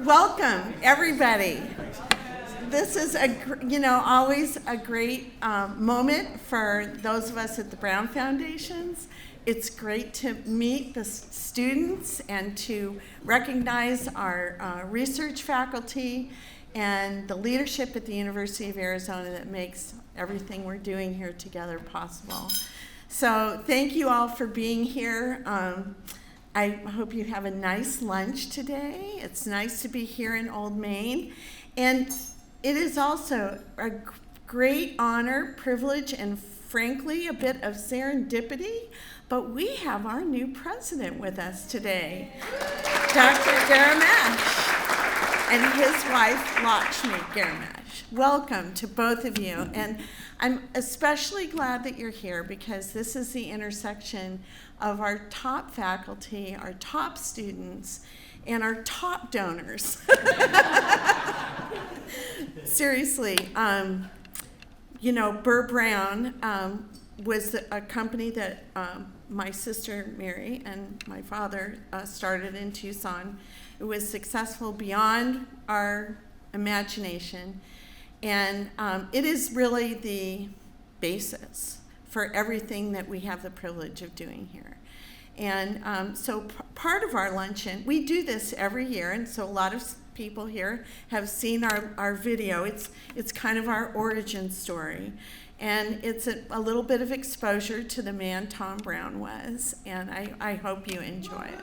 Welcome, everybody. This is always a great moment for those of us at the Brown Foundations. It's great to meet the students and to recognize our research faculty and the leadership at the University of Arizona that makes everything we're doing here together possible. So thank you all for being here. I hope you have a nice lunch today. It's nice to be here in Old Main. And it is also a great honor, privilege, and frankly, a bit of serendipity, but we have our new president with us today, Dr. Garamash, and his wife, Lakshmi Garamash. Welcome to both of you. And I'm especially glad that you're here because this is the intersection of our top faculty, our top students, and our top donors. Seriously, Burr Brown was a company that my sister Mary and my father started in Tucson. It was successful beyond our imagination, and it is really the basis for everything that we have the privilege of doing here. And so part of our luncheon, we do this every year, and so a lot of people here have seen our video. It's kind of our origin story. And it's a little bit of exposure to the man Tom Brown was, and I hope you enjoy it.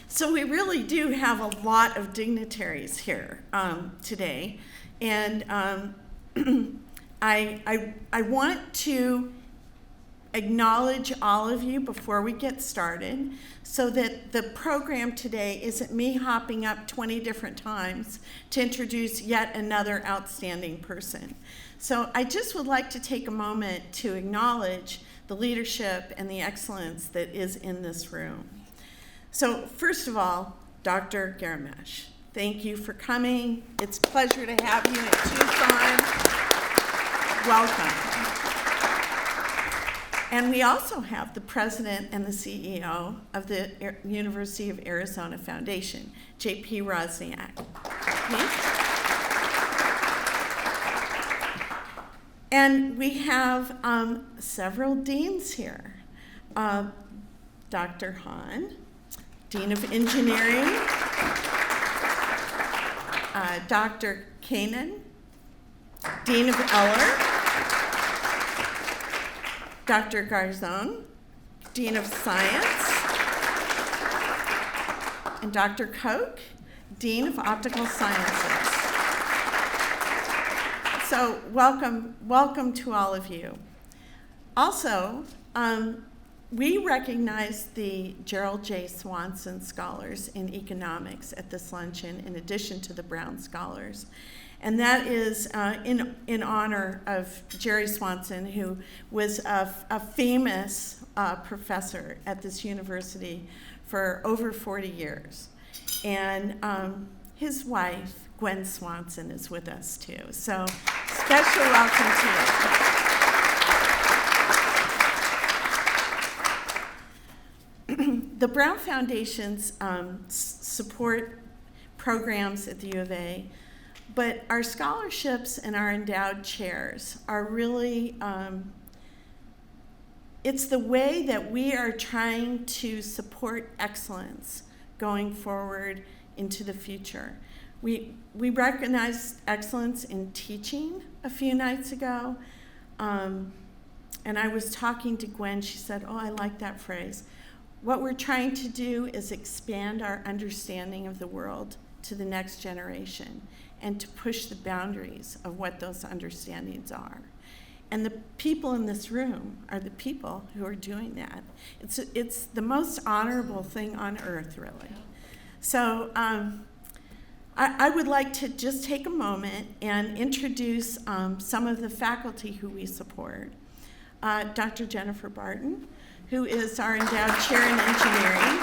So we really do have a lot of dignitaries here today, and I want to acknowledge all of you before we get started so that the program today isn't me hopping up 20 different times to introduce yet another outstanding person. So I just would like to take a moment to acknowledge the leadership and the excellence that is in this room. So first of all, Dr. Garamash, thank you for coming. It's a pleasure to have you in Tucson. Welcome. And we also have the president and the CEO of the University of Arizona Foundation, J.P. Rosniak. And we have several deans here. Dr. Hahn, Dean of Engineering, Dr. Kanan, Dean of Eller, Dr. Garzon, Dean of Science, and Dr. Koch, Dean of Optical Sciences. So welcome to all of you. Also, we recognize the Gerald J. Swanson Scholars in Economics at this luncheon in addition to the Brown Scholars. And that is in honor of Jerry Swanson, who was a famous professor at this university for over 40 years. And his wife, Gwen Swanson, is with us too. So special welcome to you. The Brown Foundations support programs at the U of A, but our scholarships and our endowed chairs are really, it's the way that we are trying to support excellence going forward into the future. We recognized excellence in teaching a few nights ago, and I was talking to Gwen. She said, "Oh, I like that phrase." What we're trying to do is expand our understanding of the world to the next generation and to push the boundaries of what those understandings are. And the people in this room are the people who are doing that. It's the most honorable thing on earth, really. So I would like to just take a moment and introduce some of the faculty who we support. Dr. Jennifer Barton, who is our endowed chair in engineering.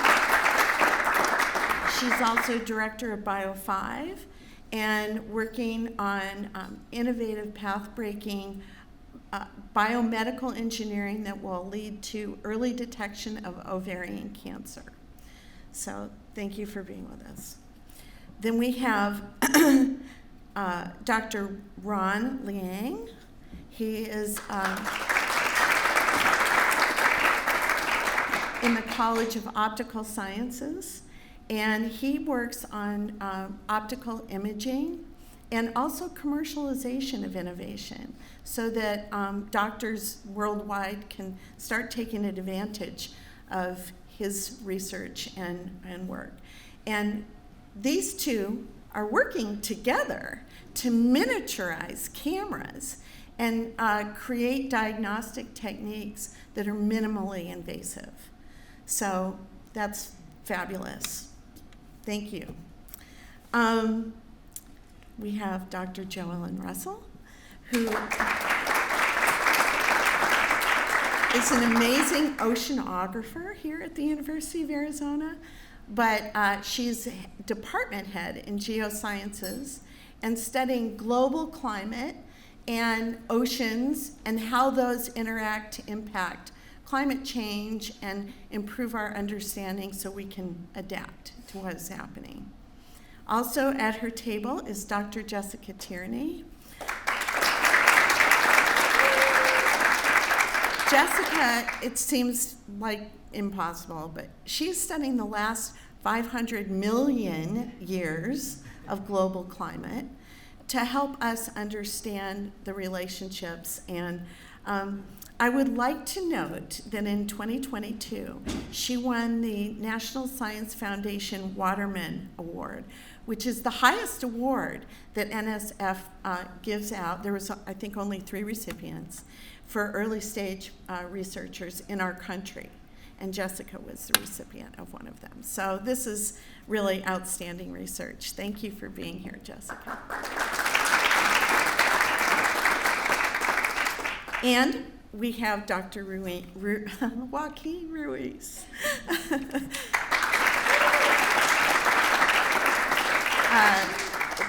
She's also director of Bio 5 and working on innovative path-breaking biomedical engineering that will lead to early detection of ovarian cancer. So thank you for being with us. Then we have Dr. Ron Liang. He is in the College of Optical Sciences, and he works on optical imaging and also commercialization of innovation so that doctors worldwide can start taking advantage of his research and work. And these two are working together to miniaturize cameras and create diagnostic techniques that are minimally invasive. So that's fabulous. Thank you. We have Dr. JoElyn Russell, who is an amazing oceanographer here at the University of Arizona, but she's department head in geosciences and studying global climate and oceans and how those interact to impact climate change and improve our understanding so we can adapt to what is happening. Also at her table is Dr. Jessica Tierney. Jessica, it seems like impossible, but she's studying the last 500 million years of global climate to help us understand the relationships. And I would like to note that in 2022, she won the National Science Foundation Waterman Award, which is the highest award that NSF gives out. There was, I think, only 3 recipients for early stage researchers in our country. And Jessica was the recipient of one of them. So this is really outstanding research. Thank you for being here, Jessica. And we have Dr. Joaquin Ruiz.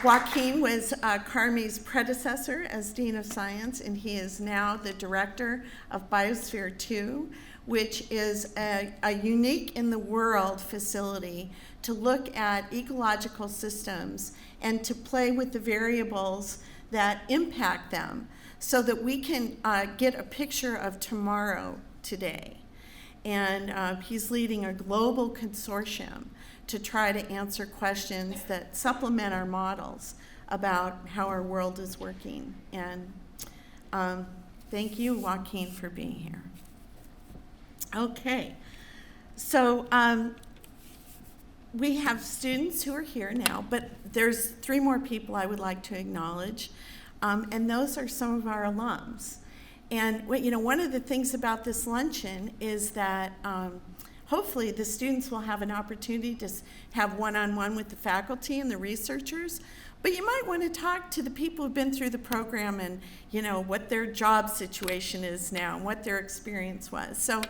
Joaquin was Carmi's predecessor as Dean of Science, and he is now the director of Biosphere 2, which is a unique in the world facility to look at ecological systems and to play with the variables that impact them so that we can get a picture of tomorrow today. And he's leading a global consortium to try to answer questions that supplement our models about how our world is working. And thank you, Joaquin, for being here. Okay, so we have students who are here now, but there's 3 more people I would like to acknowledge, and those are some of our alums. And one of the things about this luncheon is that hopefully the students will have an opportunity to have one-on-one with the faculty and the researchers, but you might want to talk to the people who've been through the program and what their job situation is now and what their experience was. So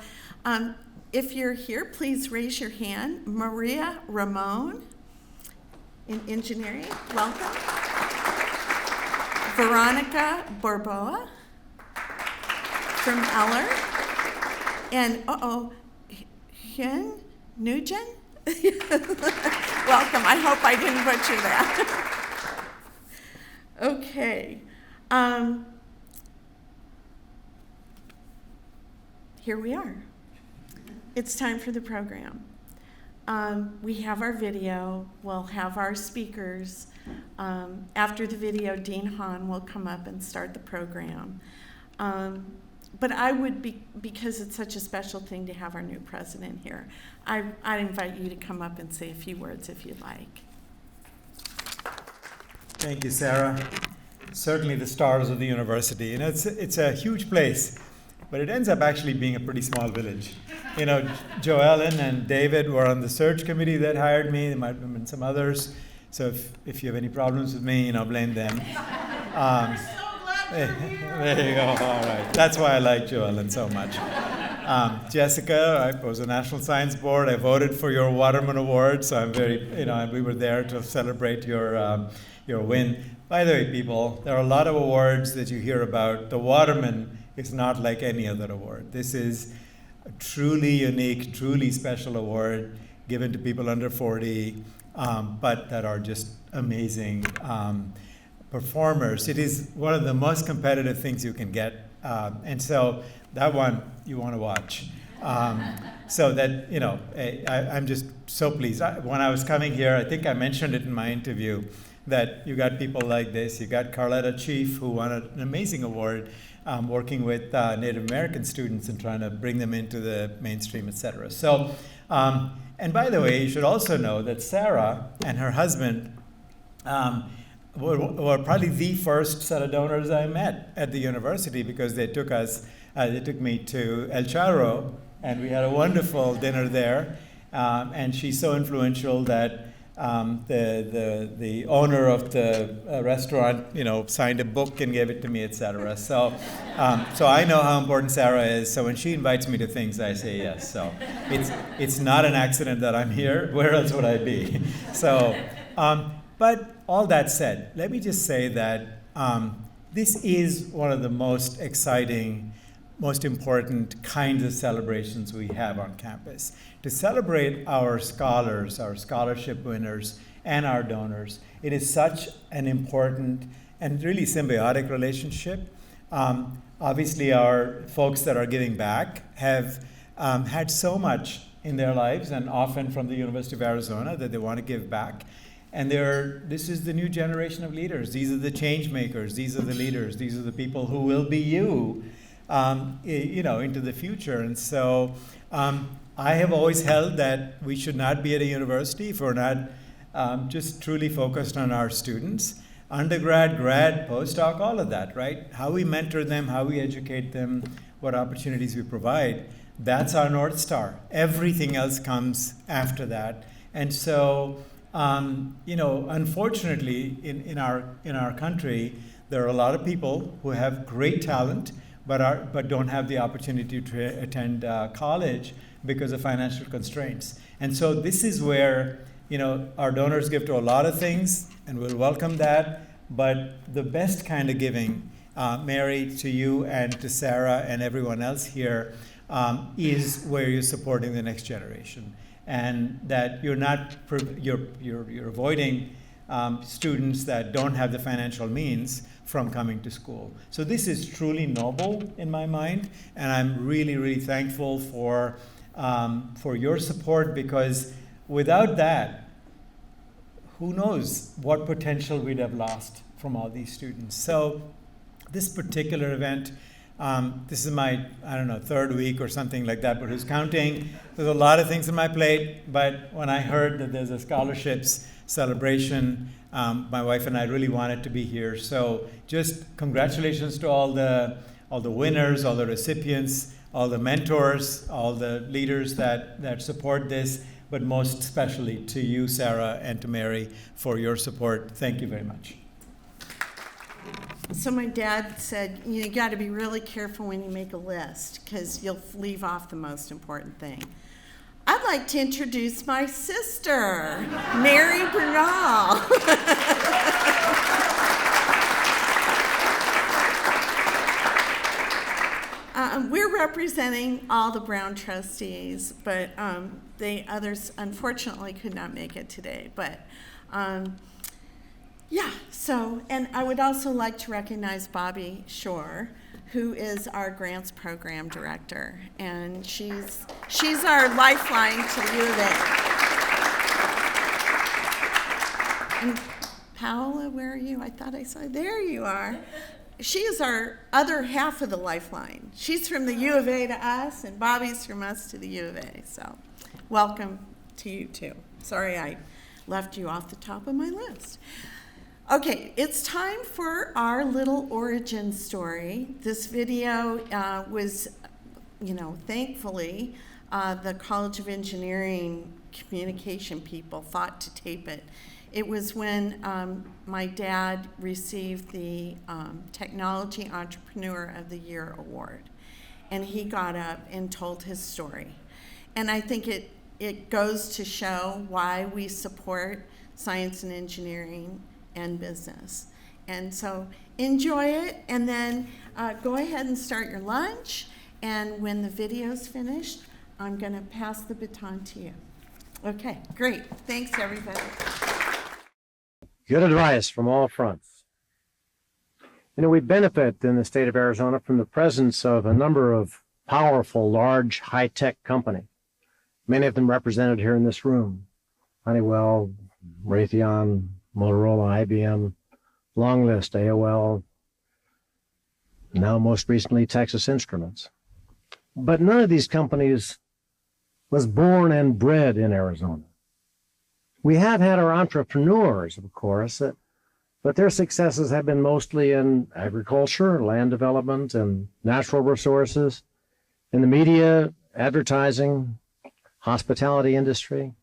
if you're here, please raise your hand. Maria Ramon in engineering, welcome. Veronica Borboa from Eller. And Hyun Nugent? Welcome. I hope I didn't butcher that. Okay. Here we are. It's time for the program. We have our video. We'll have our speakers. After the video, Dean Hahn will come up and start the program. But I would because it's such a special thing to have our new president here, I'd invite you to come up and say a few words if you'd like. Thank you, Sarah. Certainly the stars of the university. It's a huge place, but it ends up actually being a pretty small village. JoElyn and David were on the search committee that hired me. There might have been some others. So if you have any problems with me, blame them. There you go. All right. That's why I like JoElyn so much. Jessica, I was a National Science Board. I voted for your Waterman Award, so I'm very, we were there to celebrate your win. By the way, people, there are a lot of awards that you hear about. The Waterman is not like any other award. This is a truly unique, truly special award given to people under 40, but that are just amazing performers. It is one of the most competitive things you can get, and so that one you want to watch. So that, I'm just so pleased. When I was coming here, I think I mentioned it in my interview, that you got people like this. You got Carletta Chief, who won an amazing award working with Native American students and trying to bring them into the mainstream, et cetera. So, and by the way, you should also know that Sarah and her husband were probably the first set of donors I met at the university, because they took me to El Charro, and we had a wonderful dinner there. And she's so influential that the owner of the restaurant, signed a book and gave it to me, etc. So I know how important Sarah is. So when she invites me to things, I say yes. So it's not an accident that I'm here. Where else would I be? So, but all that said, let me just say that this is one of the most exciting, most important kinds of celebrations we have on campus. To celebrate our scholars, our scholarship winners, and our donors, it is such an important and really symbiotic relationship. Obviously, our folks that are giving back have had so much in their lives, and often from the University of Arizona, that they want to give back. And this is the new generation of leaders. These are the change makers. These are the leaders. These are the people who will be you, into the future. And so I have always held that we should not be at a university if we're not just truly focused on our students. Undergrad, grad, postdoc, all of that, right? How we mentor them, how we educate them, what opportunities we provide, that's our North Star. Everything else comes after that. And so, unfortunately, in our country, there are a lot of people who have great talent, but don't have the opportunity to attend college because of financial constraints. And so this is where, our donors give to a lot of things, and we'll welcome that. But the best kind of giving, Mary, to you and to Sarah and everyone else here, is where you're supporting the next generation, and that you're avoiding students that don't have the financial means from coming to school. So this is truly noble in my mind, and I'm really, really thankful for your support, because without that, who knows what potential we'd have lost from all these students. So this particular event, this is my, third week or something like that, but who's counting? There's a lot of things on my plate, but when I heard that there's a scholarships celebration, my wife and I really wanted to be here. So just congratulations to all the winners, all the recipients, all the mentors, all the leaders that support this, but most especially to you, Sarah, and to Mary, for your support. Thank you very much. So my dad said, you got to be really careful when you make a list, because you'll leave off the most important thing. I'd like to introduce my sister, Mary Bernal. We're representing all the Brown trustees, but the others unfortunately could not make it today. But and I would also like to recognize Bobby Shore, who is our grants program director, and she's our lifeline to the U of A. And Paola, where are you? I thought I saw you. There you are. She is our other half of the lifeline. She's from the U of A to us, and Bobby's from us to the U of A. So welcome to you too. Sorry I left you off the top of my list. Okay, it's time for our little origin story. This video was, thankfully, the College of Engineering communication people thought to tape it. It was when my dad received the Technology Entrepreneur of the Year award, and he got up and told his story. And I think it goes to show why we support science and engineering and business. And so enjoy it, and then go ahead and start your lunch. And when the video's finished, I'm going to pass the baton to you. Okay, great. Thanks, everybody. Good advice from all fronts. You know, we benefit in the state of Arizona from the presence of a number of powerful, large, high-tech companies, many of them represented here in this room. Honeywell, Raytheon, Motorola, IBM, long list, AOL, now most recently Texas Instruments. But none of these companies was born and bred in Arizona. We have had our entrepreneurs, of course, but their successes have been mostly in agriculture, land development, and natural resources, in the media, advertising, hospitality industry,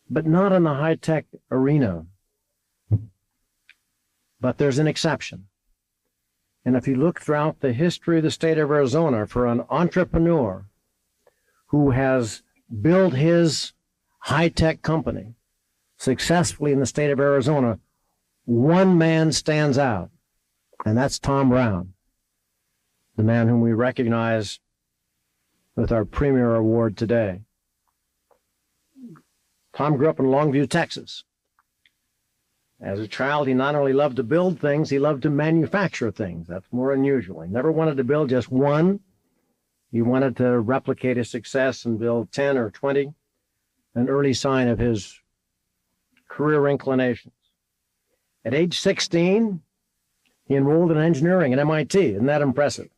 but not in the high-tech arena. But there's an exception. And if you look throughout the history of the state of Arizona for an entrepreneur who has built his high-tech company successfully in the state of Arizona, one man stands out, and that's Tom Brown, the man whom we recognize with our Premier Award today. Tom grew up in Longview, Texas. As a child, he not only loved to build things, he loved to manufacture things. That's more unusual. He never wanted to build just one. He wanted to replicate his success and build 10 or 20, an early sign of his career inclinations. At age 16, he enrolled in engineering at MIT. Isn't that impressive?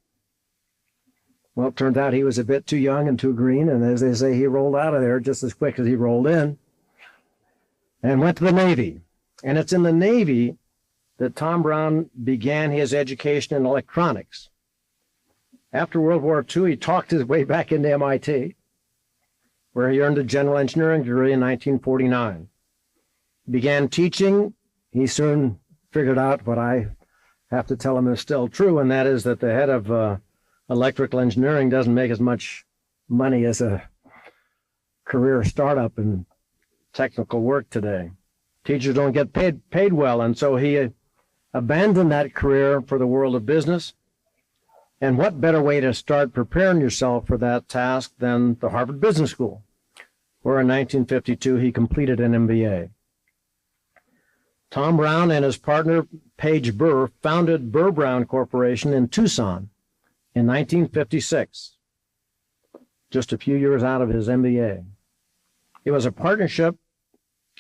Well, it turned out he was a bit too young and too green, and as they say, he rolled out of there just as quick as he rolled in and went to the Navy. And it's in the Navy that Tom Brown began his education in electronics. After World War II, he talked his way back into MIT, where he earned a general engineering degree in 1949. He began teaching. He soon figured out what I have to tell him is still true, and that is that the head of electrical engineering doesn't make as much money as a career startup in technical work today. Teachers don't get paid well, and so he abandoned that career for the world of business. And what better way to start preparing yourself for that task than the Harvard Business School, where in 1952 he completed an MBA. Tom Brown and his partner, Paige Burr, founded Burr Brown Corporation in Tucson in 1956, just a few years out of his MBA. It was a partnership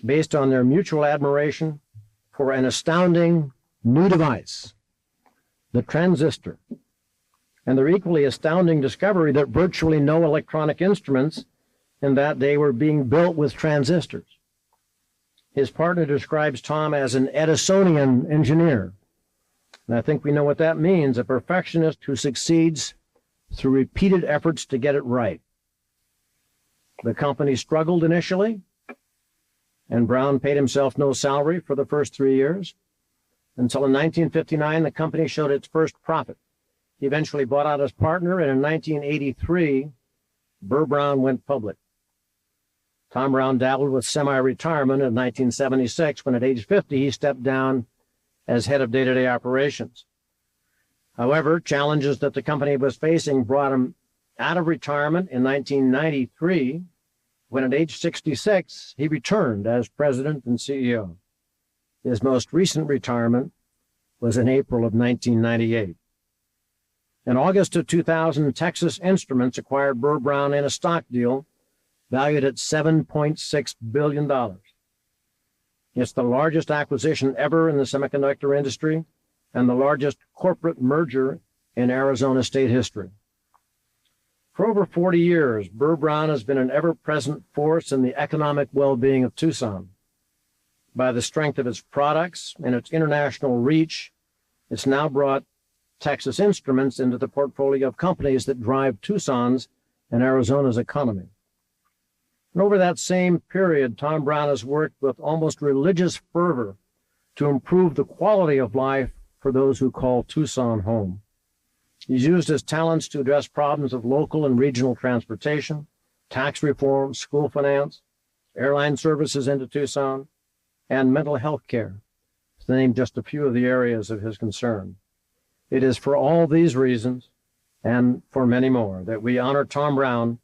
based on their mutual admiration for an astounding new device, the transistor, and their equally astounding discovery that virtually no electronic instruments in that day were being built with transistors. His partner describes Tom as an Edisonian engineer, and I think we know what that means, a perfectionist who succeeds through repeated efforts to get it right. The company struggled initially, and Brown paid himself no salary for the first 3 years, until in 1959 the company showed its first profit. He eventually bought out his partner, and in 1983, Burr Brown went public. Tom Brown dabbled with semi-retirement in 1976, when at age 50 he stepped down as head of day-to-day operations. However, challenges that the company was facing brought him out of retirement in 1993, when at age 66, he returned as president and CEO. His most recent retirement was in April of 1998. In August of 2000, Texas Instruments acquired Burr Brown in a stock deal valued at $7.6 billion. It's the largest acquisition ever in the semiconductor industry and the largest corporate merger in Arizona state history. For over 40 years, Burr Brown has been an ever-present force in the economic well-being of Tucson. By the strength of its products and its international reach, it's now brought Texas Instruments into the portfolio of companies that drive Tucson's and Arizona's economy. And over that same period, Tom Brown has worked with almost religious fervor to improve the quality of life for those who call Tucson home. He's used his talents to address problems of local and regional transportation, tax reform, school finance, airline services into Tucson, and mental health care, to name just a few of the areas of his concern. It is for all these reasons, and for many more, that we honor Tom Brown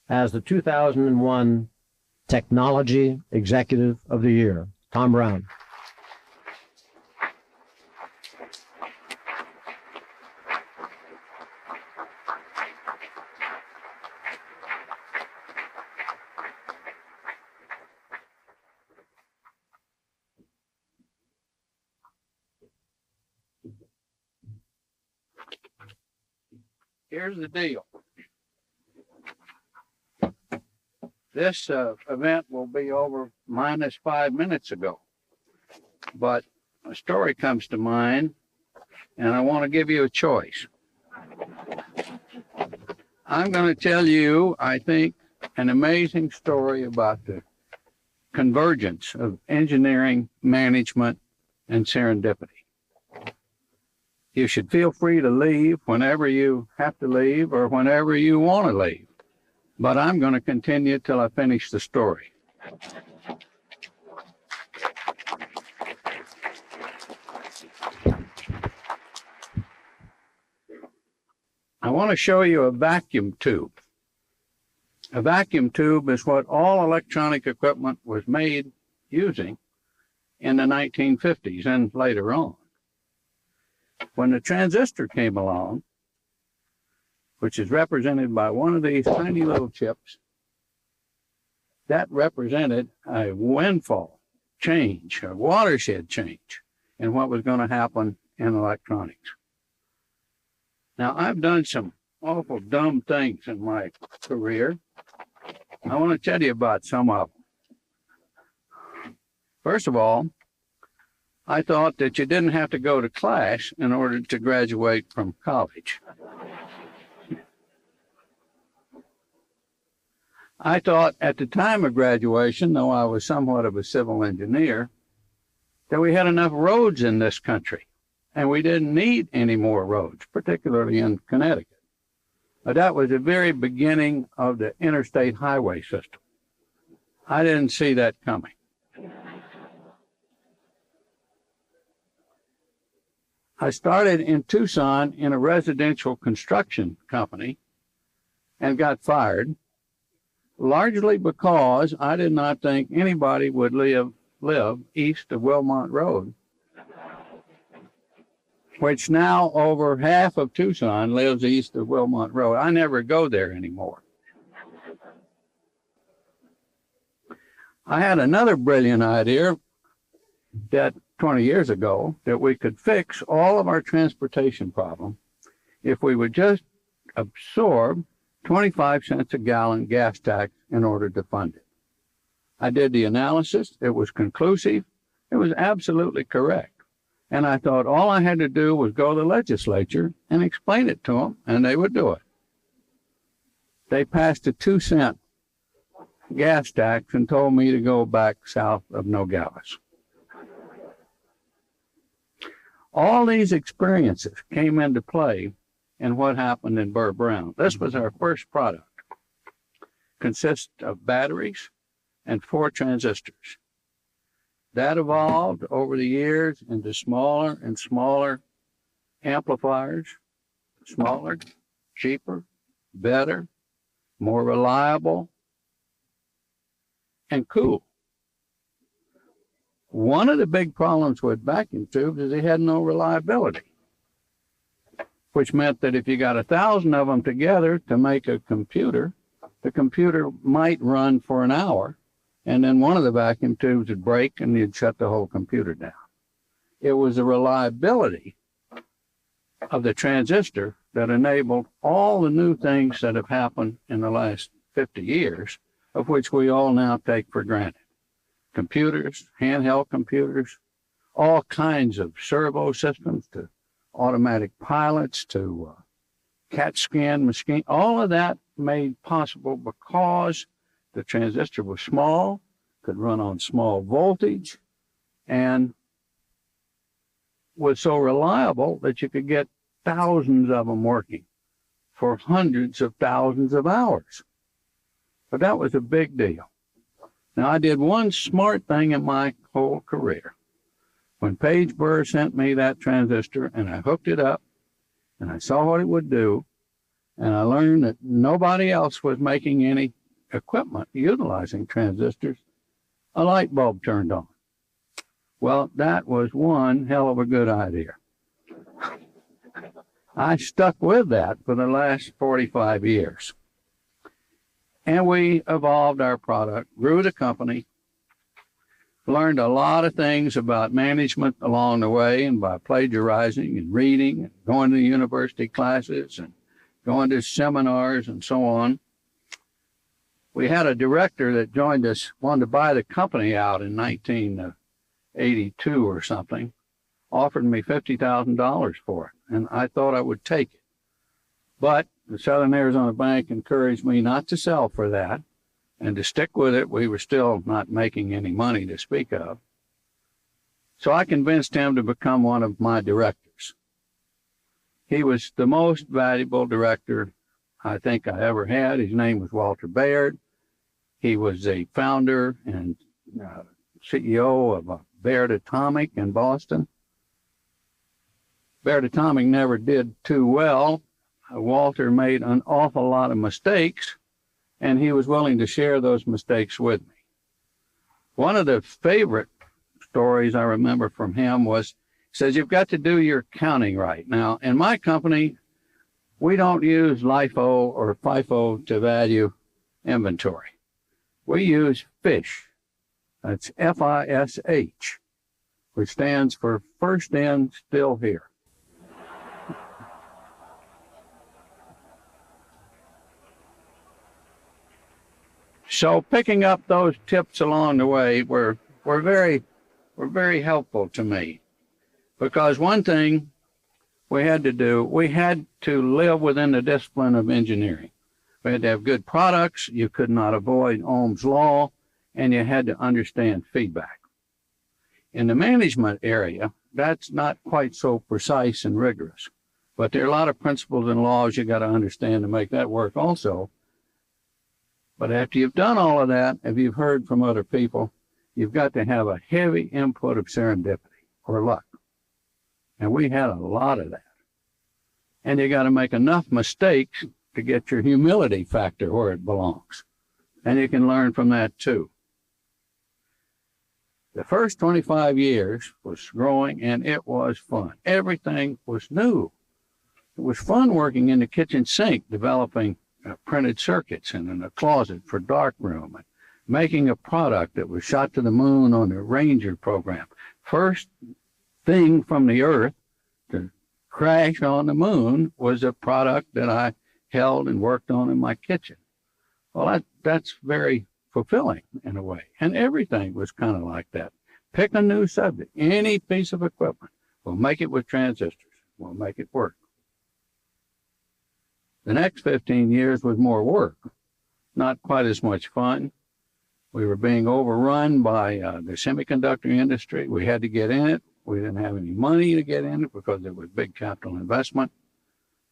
as the 2001 Technology Executive of the Year. Tom Brown. Here's the deal. This event will be over minus 5 minutes ago, but a story comes to mind, and I want to give you a choice. I'm going to tell you, I think, an amazing story about the convergence of engineering, management, and serendipity. You should feel free to leave whenever you have to leave or whenever you want to leave. But I'm going to continue till I finish the story. I want to show you a vacuum tube. A vacuum tube is what all electronic equipment was made using in the 1950s and later on. When the transistor came along, which is represented by one of these tiny little chips, that represented a windfall change, a watershed change in what was going to happen in electronics. Now, I've done some awful dumb things in my career. I want to tell you about some of them. First of all, I thought that you didn't have to go to class in order to graduate from college. I thought at the time of graduation, though I was somewhat of a civil engineer, that we had enough roads in this country, and we didn't need any more roads, particularly in Connecticut. But that was the very beginning of the interstate highway system. I didn't see that coming. I started in Tucson in a residential construction company and got fired, largely because I did not think anybody would live east of Wilmont Road, which now over half of Tucson lives east of Wilmont Road. I never go there anymore. I had another brilliant idea that 20 years ago, that we could fix all of our transportation problem if we would just absorb 25 cents a gallon gas tax in order to fund it. I did the analysis. It was conclusive. It was absolutely correct. And I thought all I had to do was go to the legislature and explain it to them, and they would do it. They passed a 2-cent gas tax and told me to go back south of Nogales. All these experiences came into play in what happened in Burr Brown. This was our first product. Consists of batteries and 4 transistors. That evolved over the years into smaller and smaller amplifiers, smaller, cheaper, better, more reliable, and cool. One of the big problems with vacuum tubes is they had no reliability, which meant that if you got 1,000 of them together to make a computer, the computer might run for an hour, and then one of the vacuum tubes would break and you'd shut the whole computer down. It was the reliability of the transistor that enabled all the new things that have happened in the last 50 years, of which we all now take for granted. Computers, handheld computers, all kinds of servo systems, to automatic pilots, to CAT scan machine, all of that made possible because the transistor was small, could run on small voltage, and was so reliable that you could get thousands of them working for hundreds of thousands of hours. But that was a big deal. Now, I did one smart thing in my whole career. When Page Burr sent me that transistor and I hooked it up and I saw what it would do, and I learned that nobody else was making any equipment utilizing transistors, a light bulb turned on. Well, that was one hell of a good idea. I stuck with that for the last 45 years. And we evolved our product, grew the company, learned a lot of things about management along the way, and by plagiarizing and reading and going to university classes and going to seminars and so on. We had a director that joined us, wanted to buy the company out in 1982 or something, offered me $50,000 for it, and I thought I would take it. But the Southern Arizona Bank encouraged me not to sell for that and to stick with it. We were still not making any money to speak of. So I convinced him to become one of my directors. He was the most valuable director I think I ever had. His name was Walter Baird. He was the founder and CEO of Baird Atomic in Boston. Baird Atomic never did too well. Walter made an awful lot of mistakes, and he was willing to share those mistakes with me. One of the favorite stories I remember from him was, he says, you've got to do your counting right. Now, in my company, we don't use LIFO or FIFO to value inventory. We use FISH. That's F-I-S-H, which stands for first in, still here. So picking up those tips along the way were very helpful to me, because one thing we had to do, we had to live within the discipline of engineering. We had to have good products. You could not avoid Ohm's law, and you had to understand feedback. In the management area, that's not quite so precise and rigorous, but there are a lot of principles and laws you got to understand to make that work also. But after you've done all of that, if you've heard from other people, you've got to have a heavy input of serendipity or luck. And we had a lot of that. And you got to make enough mistakes to get your humility factor where it belongs. And you can learn from that too. The first 25 years was growing, and it was fun. Everything was new. It was fun working in the kitchen sink, developing printed circuits and in a closet for darkroom, and making a product that was shot to the moon on the Ranger program. First thing from the Earth to crash on the moon was a product that I held and worked on in my kitchen. Well, that's very fulfilling in a way. And everything was kind of like that. Pick a new subject, any piece of equipment. We'll make it with transistors. We'll make it work. The next 15 years was more work, not quite as much fun. We were being overrun by the semiconductor industry. We had to get in it. We didn't have any money to get in it because it was big capital investment.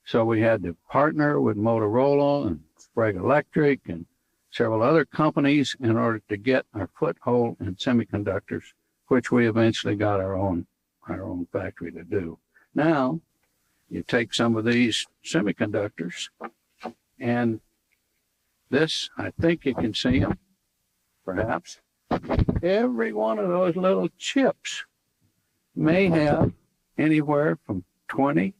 So we had to partner with Motorola and Sprague Electric and several other companies in order to get our foothold in semiconductors, which we eventually got our own factory to do. Now, you take some of these semiconductors, and this, I think you can see them, perhaps. Every one of those little chips may have anywhere from 20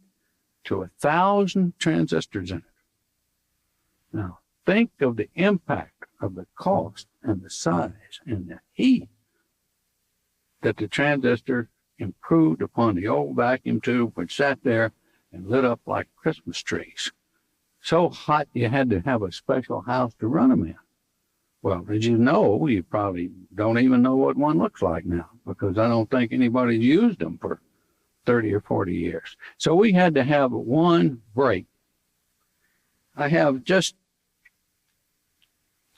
to 1,000 transistors in it. Now, think of the impact of the cost and the size and the heat that the transistor improved upon the old vacuum tube, which sat there and lit up like Christmas trees. So hot you had to have a special house to run them in. Well, did you know, you probably don't even know what one looks like now, because I don't think anybody's used them for 30 or 40 years. So we had to have one break. I have just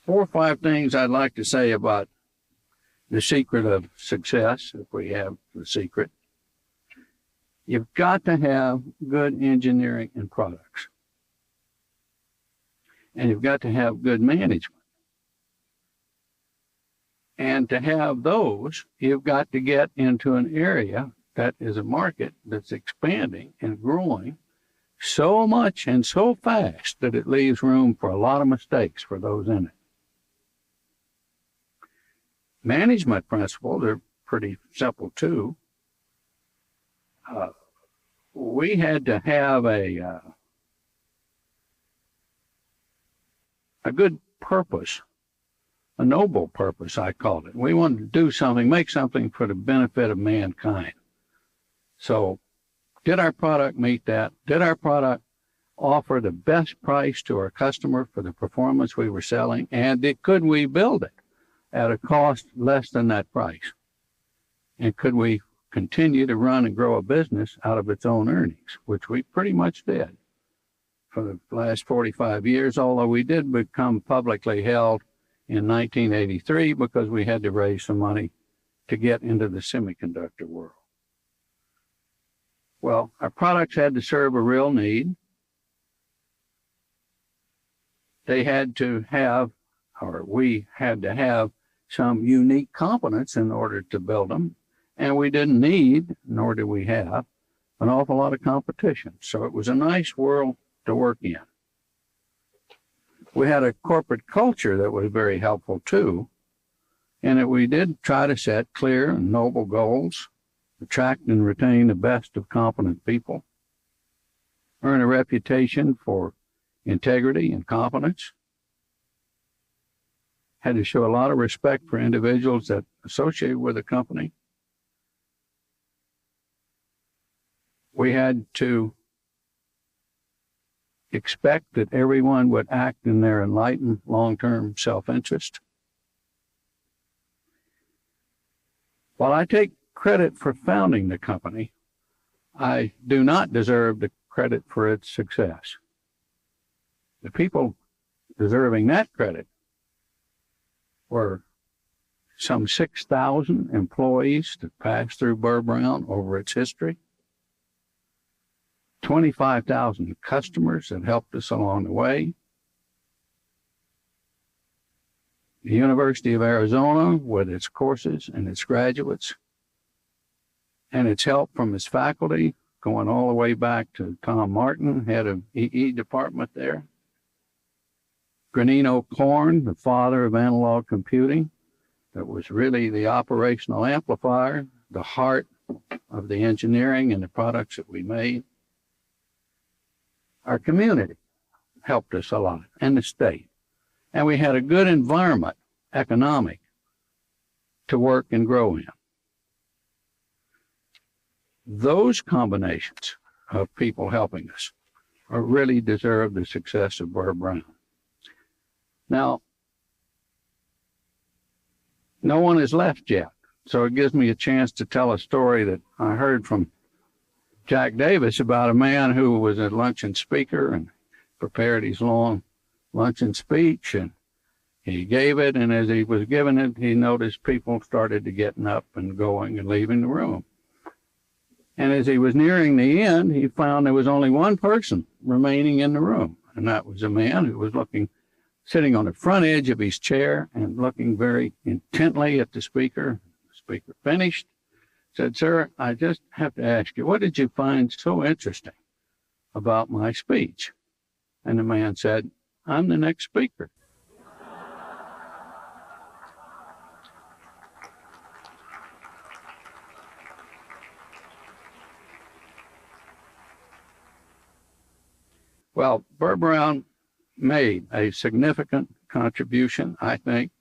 4 or 5 things I'd like to say about the secret of success, if we have the secret. You've got to have good engineering and products. And you've got to have good management. And to have those, you've got to get into an area that is a market that's expanding and growing so much and so fast that it leaves room for a lot of mistakes for those in it. Management principles are pretty simple too. We had to have a good purpose, a noble purpose, I called it. We wanted to do something, make something for the benefit of mankind. So, did our product meet that? Did our product offer the best price to our customer for the performance we were selling? And could we build it at a cost less than that price? And could we continue to run and grow a business out of its own earnings, which we pretty much did for the last 45 years, although we did become publicly held in 1983 because we had to raise some money to get into the semiconductor world. Well, our products had to serve a real need. They had to have, or we had to have, some unique competence in order to build them. And we didn't need, nor did we have, an awful lot of competition. So it was a nice world to work in. We had a corporate culture that was very helpful too, and that we did try to set clear and noble goals, attract and retain the best of competent people, earn a reputation for integrity and competence, had to show a lot of respect for individuals that associated with the company. We had to expect that everyone would act in their enlightened long-term self-interest. While I take credit for founding the company, I do not deserve the credit for its success. The people deserving that credit were some 6,000 employees that passed through Burr Brown over its history, 25,000 customers that helped us along the way, the University of Arizona with its courses and its graduates, and its help from its faculty, going all the way back to Tom Martin, head of EE department there. Granino Korn, the father of analog computing, that was really the operational amplifier, the heart of the engineering and the products that we made. Our community helped us a lot, and the state. And we had a good environment, economic, to work and grow in. Those combinations of people helping us really deserve the success of Burr Brown. Now, no one has left yet, so it gives me a chance to tell a story that I heard from Jack Davis about a man who was a luncheon speaker and prepared his long luncheon speech, and he gave it, and as he was giving it, he noticed people started to getting up and going and leaving the room. And as he was nearing the end, he found there was only one person remaining in the room, and that was a man who was sitting on the front edge of his chair and looking very intently at the speaker. The speaker finished, said, "Sir, I just have to ask you, what did you find so interesting about my speech?" And the man said, "I'm the next speaker." Well, Burr Brown made a significant contribution, I think,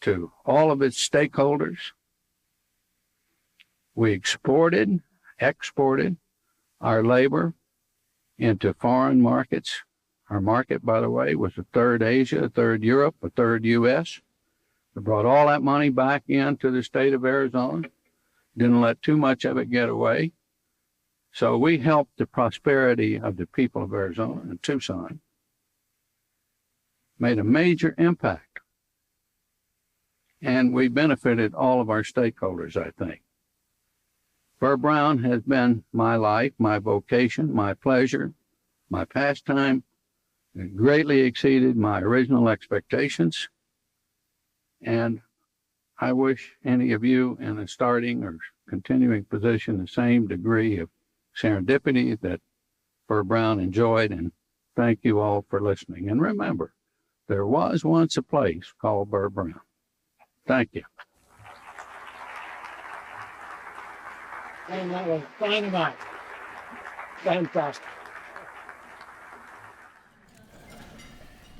to all of its stakeholders. We exported our labor into foreign markets. Our market, by the way, was a third Asia, a third Europe, a third U.S. We brought all that money back into the state of Arizona, didn't let too much of it get away. So we helped the prosperity of the people of Arizona and Tucson, made a major impact. And we benefited all of our stakeholders, I think. Burr Brown has been my life, my vocation, my pleasure, my pastime. It greatly exceeded my original expectations. And I wish any of you in a starting or continuing position the same degree of serendipity that Burr Brown enjoyed, and thank you all for listening. And remember, there was once a place called Burr Brown. Thank you. And that was dynamite. Fantastic.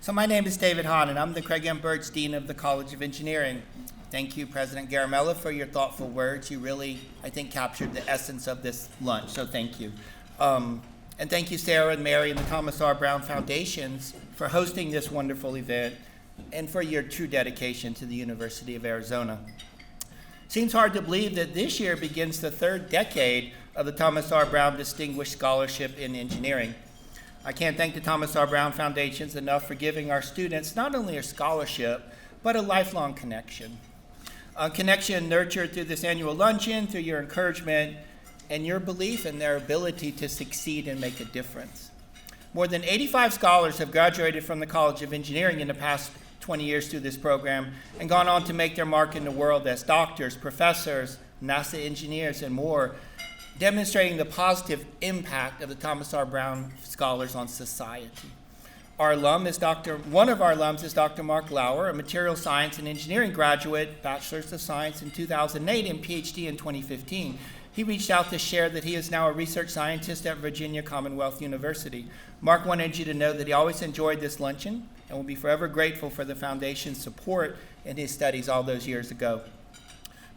So my name is David Hahn, and I'm the Craig M. Birch Dean of the College of Engineering. Thank you, President Garamella, for your thoughtful words. You really, I think, captured the essence of this lunch, so thank you. And thank you, Sarah and Mary and the Thomas R. Brown Foundations for hosting this wonderful event and for your true dedication to the University of Arizona. Seems hard to believe that this year begins the third decade of the Thomas R. Brown Distinguished Scholarship in Engineering. I can't thank the Thomas R. Brown Foundations enough for giving our students not only a scholarship, but a lifelong connection. A connection nurtured through this annual luncheon, through your encouragement, and your belief in their ability to succeed and make a difference. More than 85 scholars have graduated from the College of Engineering in the past 20 years through this program and gone on to make their mark in the world as doctors, professors, NASA engineers, and more, demonstrating the positive impact of the Thomas R. Brown Scholars on society. One of our alums is Dr. Mark Lauer, a material science and engineering graduate, Bachelor's of Science in 2008 and PhD in 2015. He reached out to share that he is now a research scientist at Virginia Commonwealth University. Mark wanted you to know that he always enjoyed this luncheon and will be forever grateful for the Foundation's support in his studies all those years ago.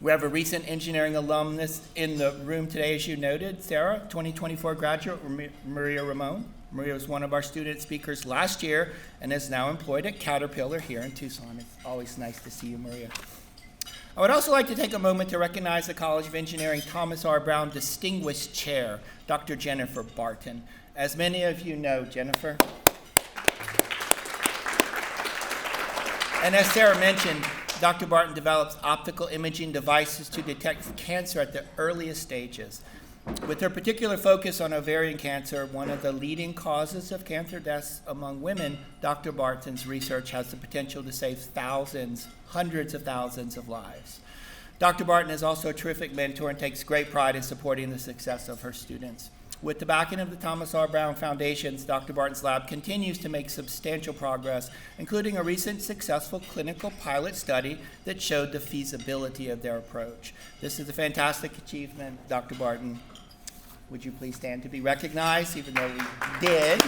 We have a recent engineering alumnus in the room today, as you noted, Sarah, 2024 graduate, Maria Ramon. Maria was one of our student speakers last year and is now employed at Caterpillar here in Tucson. It's always nice to see you, Maria. I would also like to take a moment to recognize the College of Engineering Thomas R. Brown Distinguished Chair, Dr. Jennifer Barton. As many of you know, Jennifer. And as Sarah mentioned, Dr. Barton develops optical imaging devices to detect cancer at the earliest stages. With her particular focus on ovarian cancer, one of the leading causes of cancer deaths among women, Dr. Barton's research has the potential to save thousands, hundreds of thousands of lives. Dr. Barton is also a terrific mentor and takes great pride in supporting the success of her students. With the backing of the Thomas R. Brown Foundations, Dr. Barton's lab continues to make substantial progress, including a recent successful clinical pilot study that showed the feasibility of their approach. This is a fantastic achievement, Dr. Barton. Would you please stand to be recognized, even though we did?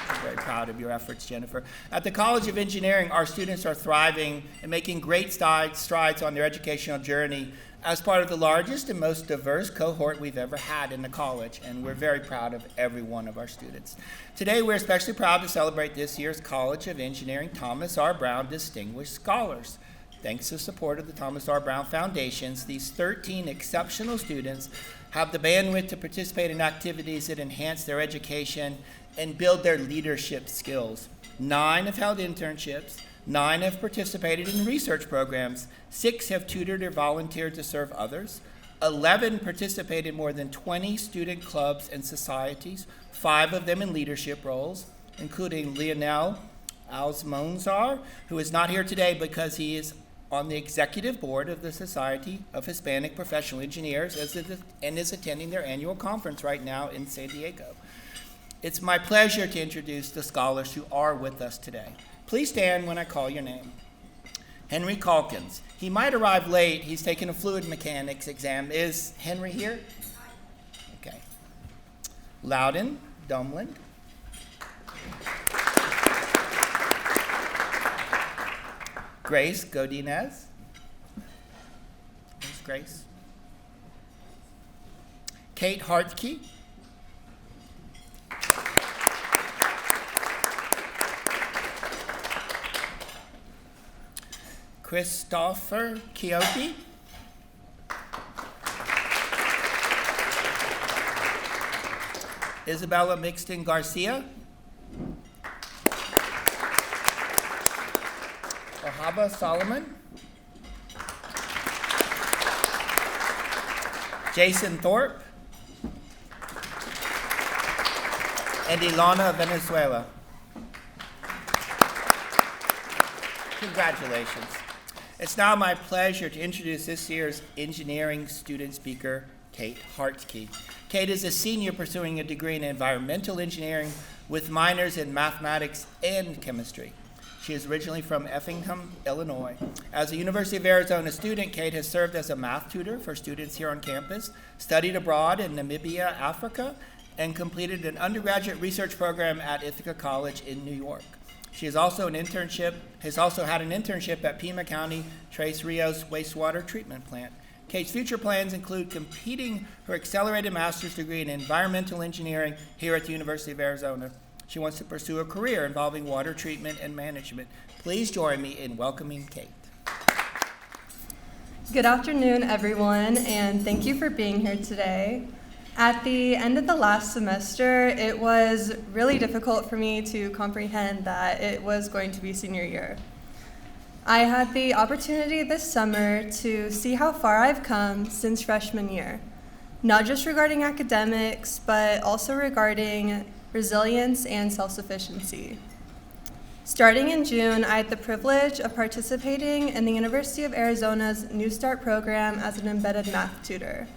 I'm very proud of your efforts, Jennifer. At the College of Engineering, our students are thriving and making great strides on their educational journey as part of the largest and most diverse cohort we've ever had in the college, and we're very proud of every one of our students. Today, we're especially proud to celebrate this year's College of Engineering Thomas R. Brown Distinguished Scholars. Thanks to the support of the Thomas R. Brown Foundations, these 13 exceptional students have the bandwidth to participate in activities that enhance their education and build their leadership skills. 9 have held internships, 9 have participated in research programs, 6 have tutored or volunteered to serve others, 11 participated in more than 20 student clubs and societies, 5 of them in leadership roles, including Lionel Alsmonzar, who is not here today because he is on the executive board of the Society of Hispanic Professional Engineers and is attending their annual conference right now in San Diego. It's my pleasure to introduce the scholars who are with us today. Please stand when I call your name. Henry Calkins. He might arrive late. He's taking a fluid mechanics exam. Is Henry here? Okay. Loudon Dumlin. Grace Godinez. There's Grace. Kate Hartke. Christopher Kiopi. Isabella Mixton Garcia. Ohaba Solomon. Jason Thorpe. And Ilana Venezuela. Congratulations. It's now my pleasure to introduce this year's engineering student speaker, Kate Hartke. Kate is a senior pursuing a degree in environmental engineering with minors in mathematics and chemistry. She is originally from Effingham, Illinois. As a University of Arizona student, Kate has served as a math tutor for students here on campus, studied abroad in Namibia, Africa, and completed an undergraduate research program at Ithaca College in New York. She has also had an internship at Pima County Tres Rios wastewater treatment plant. Kate's future plans include completing her accelerated master's degree in environmental engineering here at the University of Arizona. She wants to pursue a career involving water treatment and management. Please join me in welcoming Kate. Good afternoon, everyone, and thank you for being here today. At the end of the last semester, it was really difficult for me to comprehend that it was going to be senior year. I had the opportunity this summer to see how far I've come since freshman year, not just regarding academics, but also regarding resilience and self-sufficiency. Starting in June, I had the privilege of participating in the University of Arizona's New Start program as an embedded math tutor.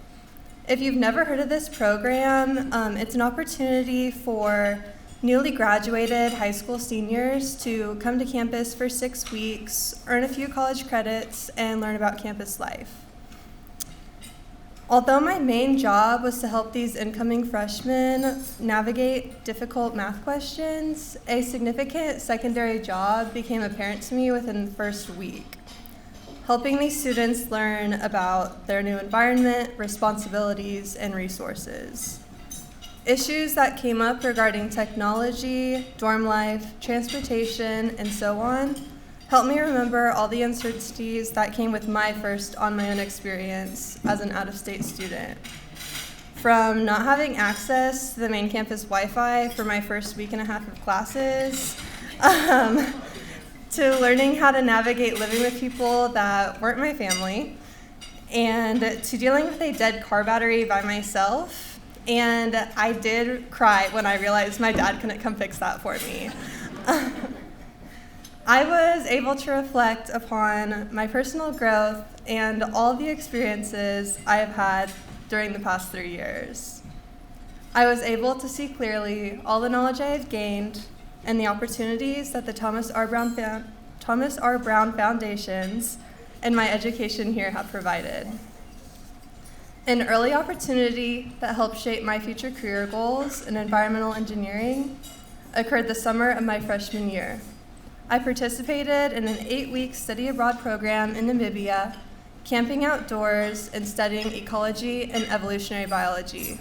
If you've never heard of this program, it's an opportunity for newly graduated high school seniors to come to campus for 6 weeks, earn a few college credits, and learn about campus life. Although my main job was to help these incoming freshmen navigate difficult math questions, a significant secondary job became apparent to me within the first week, helping these students learn about their new environment, responsibilities, and resources. Issues that came up regarding technology, dorm life, transportation, and so on helped me remember all the uncertainties that came with my first on-my-own experience as an out-of-state student. From not having access to the main campus Wi-Fi for my first week and a half of classes, to learning how to navigate living with people that weren't my family, and to dealing with a dead car battery by myself. And I did cry when I realized my dad couldn't come fix that for me. I was able to reflect upon my personal growth and all the experiences I have had during the past 3 years. I was able to see clearly all the knowledge I have gained and the opportunities that the Thomas R. Brown Foundations and my education here have provided. An early opportunity that helped shape my future career goals in environmental engineering occurred the summer of my freshman year. I participated in an 8-week study abroad program in Namibia, camping outdoors and studying ecology and evolutionary biology.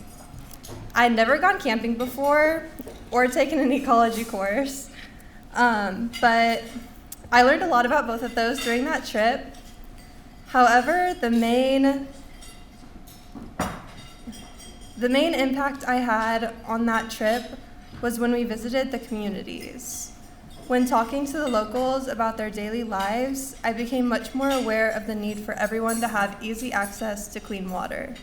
I had never gone camping before or taken an ecology course, but I learned a lot about both of those during that trip. However, the main impact I had on that trip was when we visited the communities. When talking to the locals about their daily lives, I became much more aware of the need for everyone to have easy access to clean water.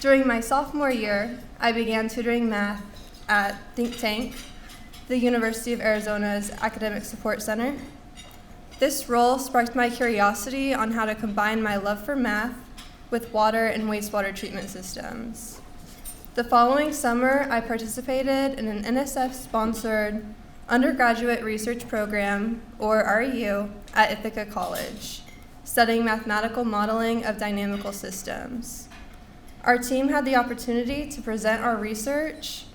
During my sophomore year, I began tutoring math at Think Tank, the University of Arizona's Academic Support Center. This role sparked my curiosity on how to combine my love for math with water and wastewater treatment systems. The following summer, I participated in an NSF-sponsored undergraduate research program, or REU, at Ithaca College, studying mathematical modeling of dynamical systems. Our team had the opportunity to present our research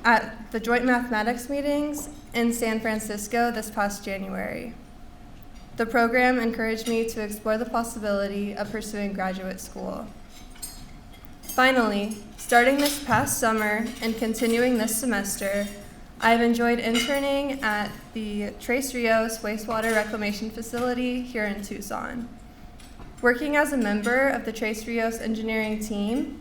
at the Joint Mathematics meetings in San Francisco this past January. The program encouraged me to explore the possibility of pursuing graduate school. Finally, starting this past summer and continuing this semester, I've enjoyed interning at the Tres Rios wastewater reclamation facility here in Tucson. Working as a member of the Tres Rios engineering team,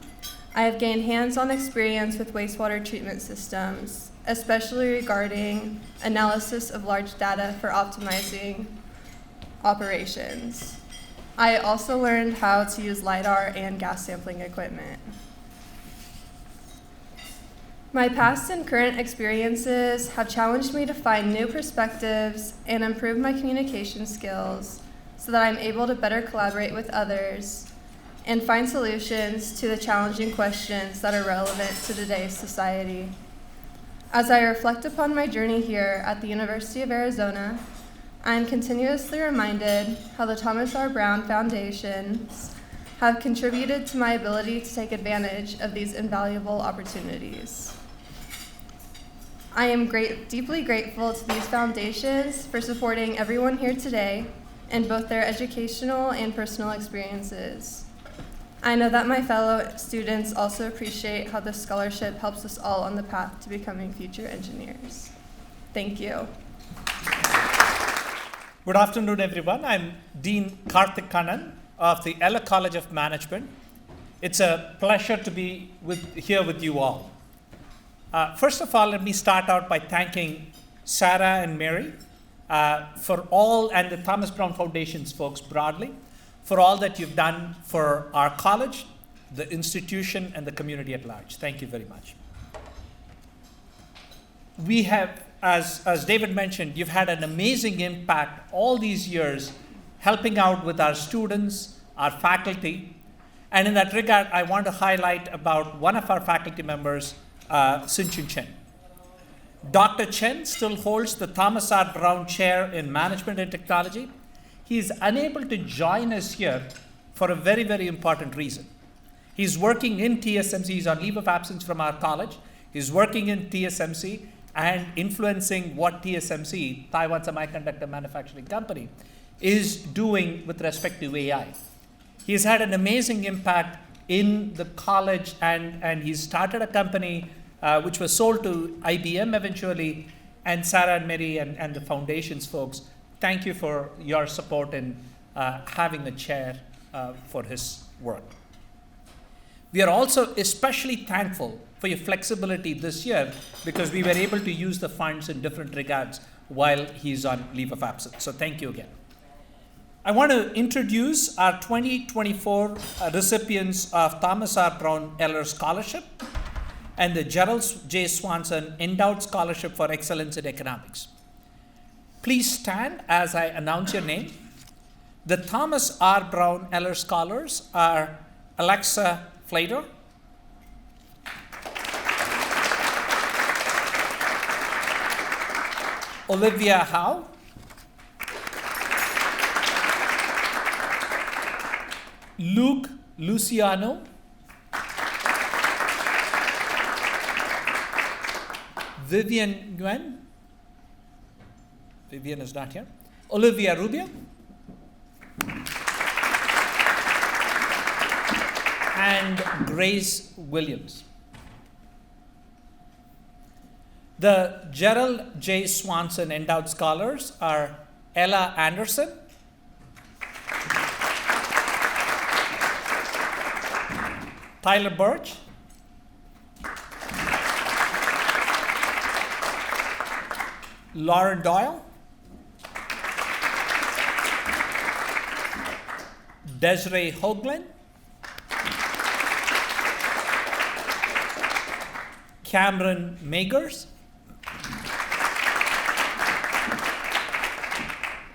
I have gained hands-on experience with wastewater treatment systems, especially regarding analysis of large data for optimizing operations. I also learned how to use LiDAR and gas sampling equipment. My past and current experiences have challenged me to find new perspectives and improve my communication skills so that I'm able to better collaborate with others and find solutions to the challenging questions that are relevant to today's society. As I reflect upon my journey here at the University of Arizona, I am continuously reminded how the Thomas R. Brown Foundations have contributed to my ability to take advantage of these invaluable opportunities. I am deeply grateful to these foundations for supporting everyone here today in both their educational and personal experiences. I know that my fellow students also appreciate how this scholarship helps us all on the path to becoming future engineers. Thank you. Good afternoon, everyone. I'm Dean Karthik Kannan of the Eller College of Management. It's a pleasure to be here with you all. First of all, let me start out by thanking Sarah and Mary for all, and the Thomas Brown Foundation's folks broadly, for all that you've done for our college, the institution, and the community at large. Thank you very much. We have, as David mentioned, you've had an amazing impact all these years helping out with our students, our faculty. And in that regard, I want to highlight about one of our faculty members, Sinchun Chen. Dr. Chen still holds the Thomas R. Brown Chair in Management and Technology. He is unable to join us here for a very, very important reason. He's working in TSMC. He's on leave of absence from our college. He's working in TSMC and influencing what TSMC, Taiwan Semiconductor Manufacturing Company, is doing with respect to AI. He's had an amazing impact in the college, and he started a company which was sold to IBM eventually, and Sarah and Mary and the foundation's folks, thank you for your support in having a chair for his work. We are also especially thankful for your flexibility this year because we were able to use the funds in different regards while he's on leave of absence. So thank you again. I want to introduce our 2024 recipients of Thomas R. Brown Eller Scholarship and the Gerald J. Swanson Endowed Scholarship for Excellence in Economics. Please stand as I announce your name. The Thomas R. Brown Eller Scholars are Alexa Flater, Olivia Howe, Luke Luciano, Vivian Nguyen, Vivian is not here, Olivia Rubio, and Grace Williams. The Gerald J. Swanson Endowed Scholars are Ella Anderson, Tyler Birch, Lauren Doyle, Desiree Hoagland, Cameron Magers,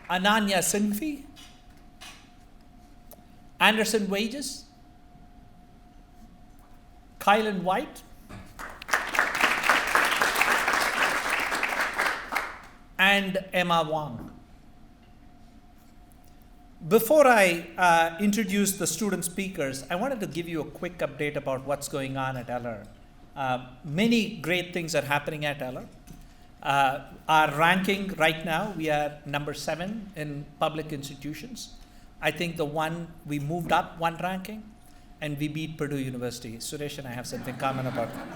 Ananya Sinfi, Anderson Wages, Kylan White, and Emma Wang. Before I introduce the student speakers, I wanted to give you a quick update about what's going on at Eller. Many great things are happening at Eller. Our ranking right now, we are number 7 in public institutions. I think we moved up one ranking, and we beat Purdue University. Suresh and I have something common about that.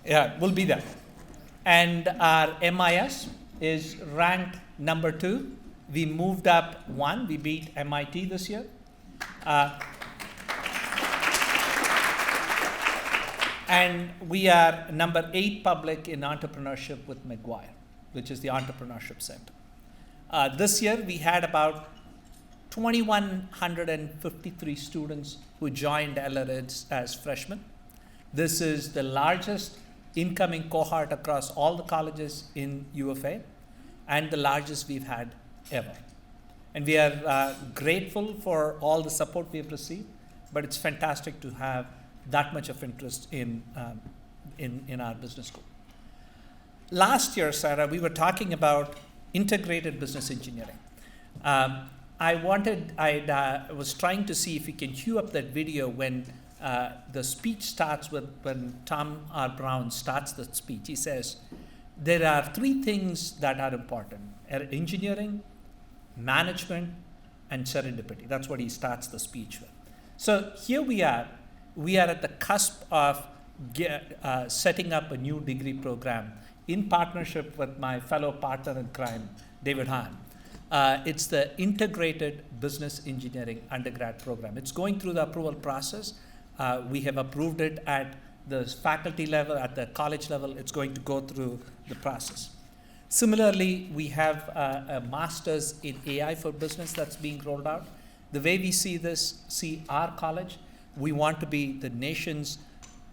Yeah, we'll be there. And our MIS is ranked number 2. We moved up 1. We beat MIT this year. And we are number 8 public in entrepreneurship with McGuire, which is the Entrepreneurship Center. This year, we had about 2,153 students who joined Eller as freshmen. This is the largest incoming cohort across all the colleges in UFA and the largest we've had ever. And we are grateful for all the support we've received, but it's fantastic to have that much of interest in our business school. Last year, Sarah, we were talking about integrated business engineering. I was trying to see if we can cue up that video when the speech starts when Tom R. Brown starts the speech. He says, there are three things that are important: engineering, management, and serendipity. That's what he starts the speech with. So here we are at the cusp of setting up a new degree program in partnership with my fellow partner in crime, David Hahn. It's the Integrated Business Engineering undergrad program. It's going through the approval process. We have approved it at the faculty level, at the college level. It's going to go through the process. Similarly, we have a master's in AI for business that's being rolled out. The way we see our college, we want to be the nation's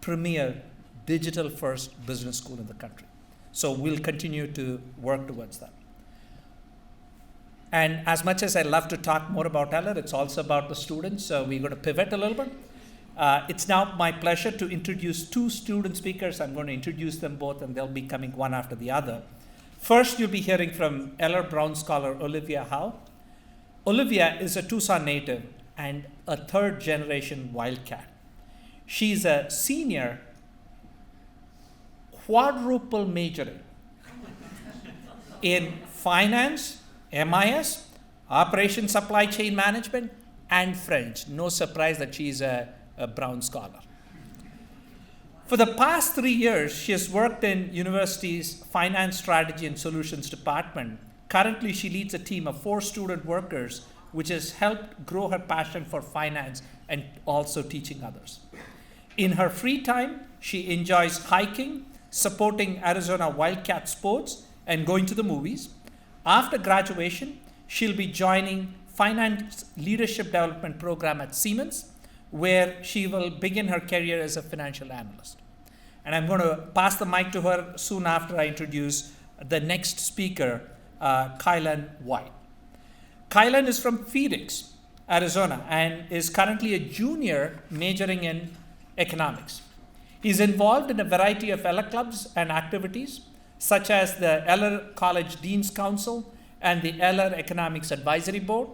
premier digital-first business school in the country. So we'll continue to work towards that. And as much as I love to talk more about Eller, it's also about the students, so we're going to pivot a little bit. It's now my pleasure to introduce two student speakers. I'm going to introduce them both, and they'll be coming one after the other. First, you'll be hearing from Eller Brown scholar Olivia Howe. Olivia is a Tucson native and a third-generation Wildcat. She's a senior quadruple majoring in finance, MIS, Operation Supply Chain Management, and French. No surprise that she's a Brown scholar. For the past 3 years, she has worked in university's Finance Strategy and Solutions Department. Currently, she leads a team of 4 student workers, which has helped grow her passion for finance and also teaching others. In her free time, she enjoys hiking, supporting Arizona Wildcat sports, and going to the movies. After graduation, she'll be joining Finance Leadership Development Program at Siemens, where she will begin her career as a financial analyst. And I'm going to pass the mic to her soon after I introduce the next speaker, Kylan White. Kylan is from Phoenix, Arizona, and is currently a junior majoring in economics. He's involved in a variety of Eller clubs and activities, such as the Eller College Dean's Council and the Eller Economics Advisory Board.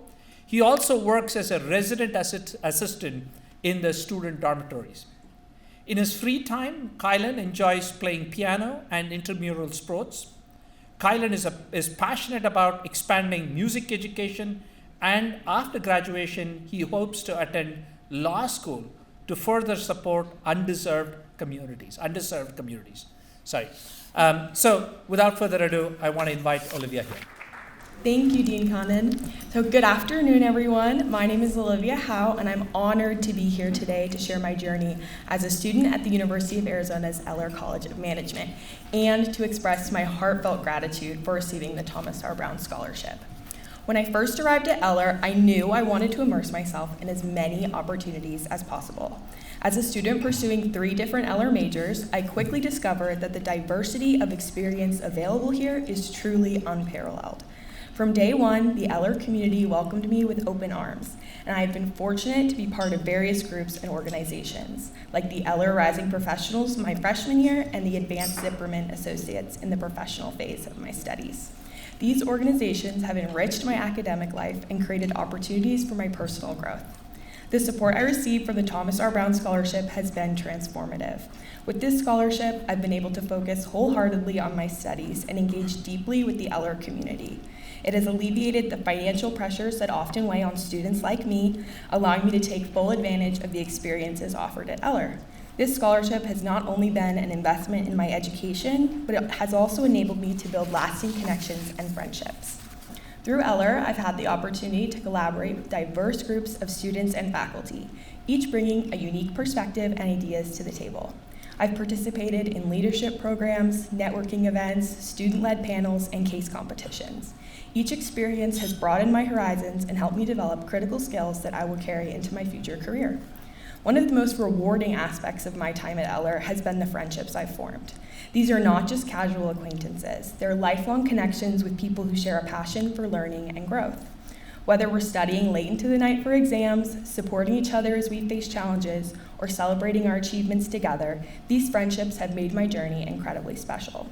He also works as a resident assistant in the student dormitories. In his free time, Kylan enjoys playing piano and intramural sports. Kylan is passionate about expanding music education, and after graduation, he hopes to attend law school to further support underserved communities. So without further ado, I want to invite Olivia here. Thank you, Dean Conan. So good afternoon, everyone. My name is Olivia Howe, and I'm honored to be here today to share my journey as a student at the University of Arizona's Eller College of Management and to express my heartfelt gratitude for receiving the Thomas R. Brown Scholarship. When I first arrived at Eller, I knew I wanted to immerse myself in as many opportunities as possible. As a student pursuing 3 different Eller majors, I quickly discovered that the diversity of experience available here is truly unparalleled. From day one, the Eller community welcomed me with open arms, and I have been fortunate to be part of various groups and organizations, like the Eller Rising Professionals my freshman year and the Advanced Zipperman Associates in the professional phase of my studies. These organizations have enriched my academic life and created opportunities for my personal growth. The support I received from the Thomas R. Brown Scholarship has been transformative. With this scholarship, I've been able to focus wholeheartedly on my studies and engage deeply with the Eller community. It has alleviated the financial pressures that often weigh on students like me, allowing me to take full advantage of the experiences offered at Eller. This scholarship has not only been an investment in my education, but it has also enabled me to build lasting connections and friendships. Through Eller, I've had the opportunity to collaborate with diverse groups of students and faculty, each bringing a unique perspective and ideas to the table. I've participated in leadership programs, networking events, student-led panels, and case competitions. Each experience has broadened my horizons and helped me develop critical skills that I will carry into my future career. One of the most rewarding aspects of my time at Eller has been the friendships I've formed. These are not just casual acquaintances. They're lifelong connections with people who share a passion for learning and growth. Whether we're studying late into the night for exams, supporting each other as we face challenges, or celebrating our achievements together, these friendships have made my journey incredibly special.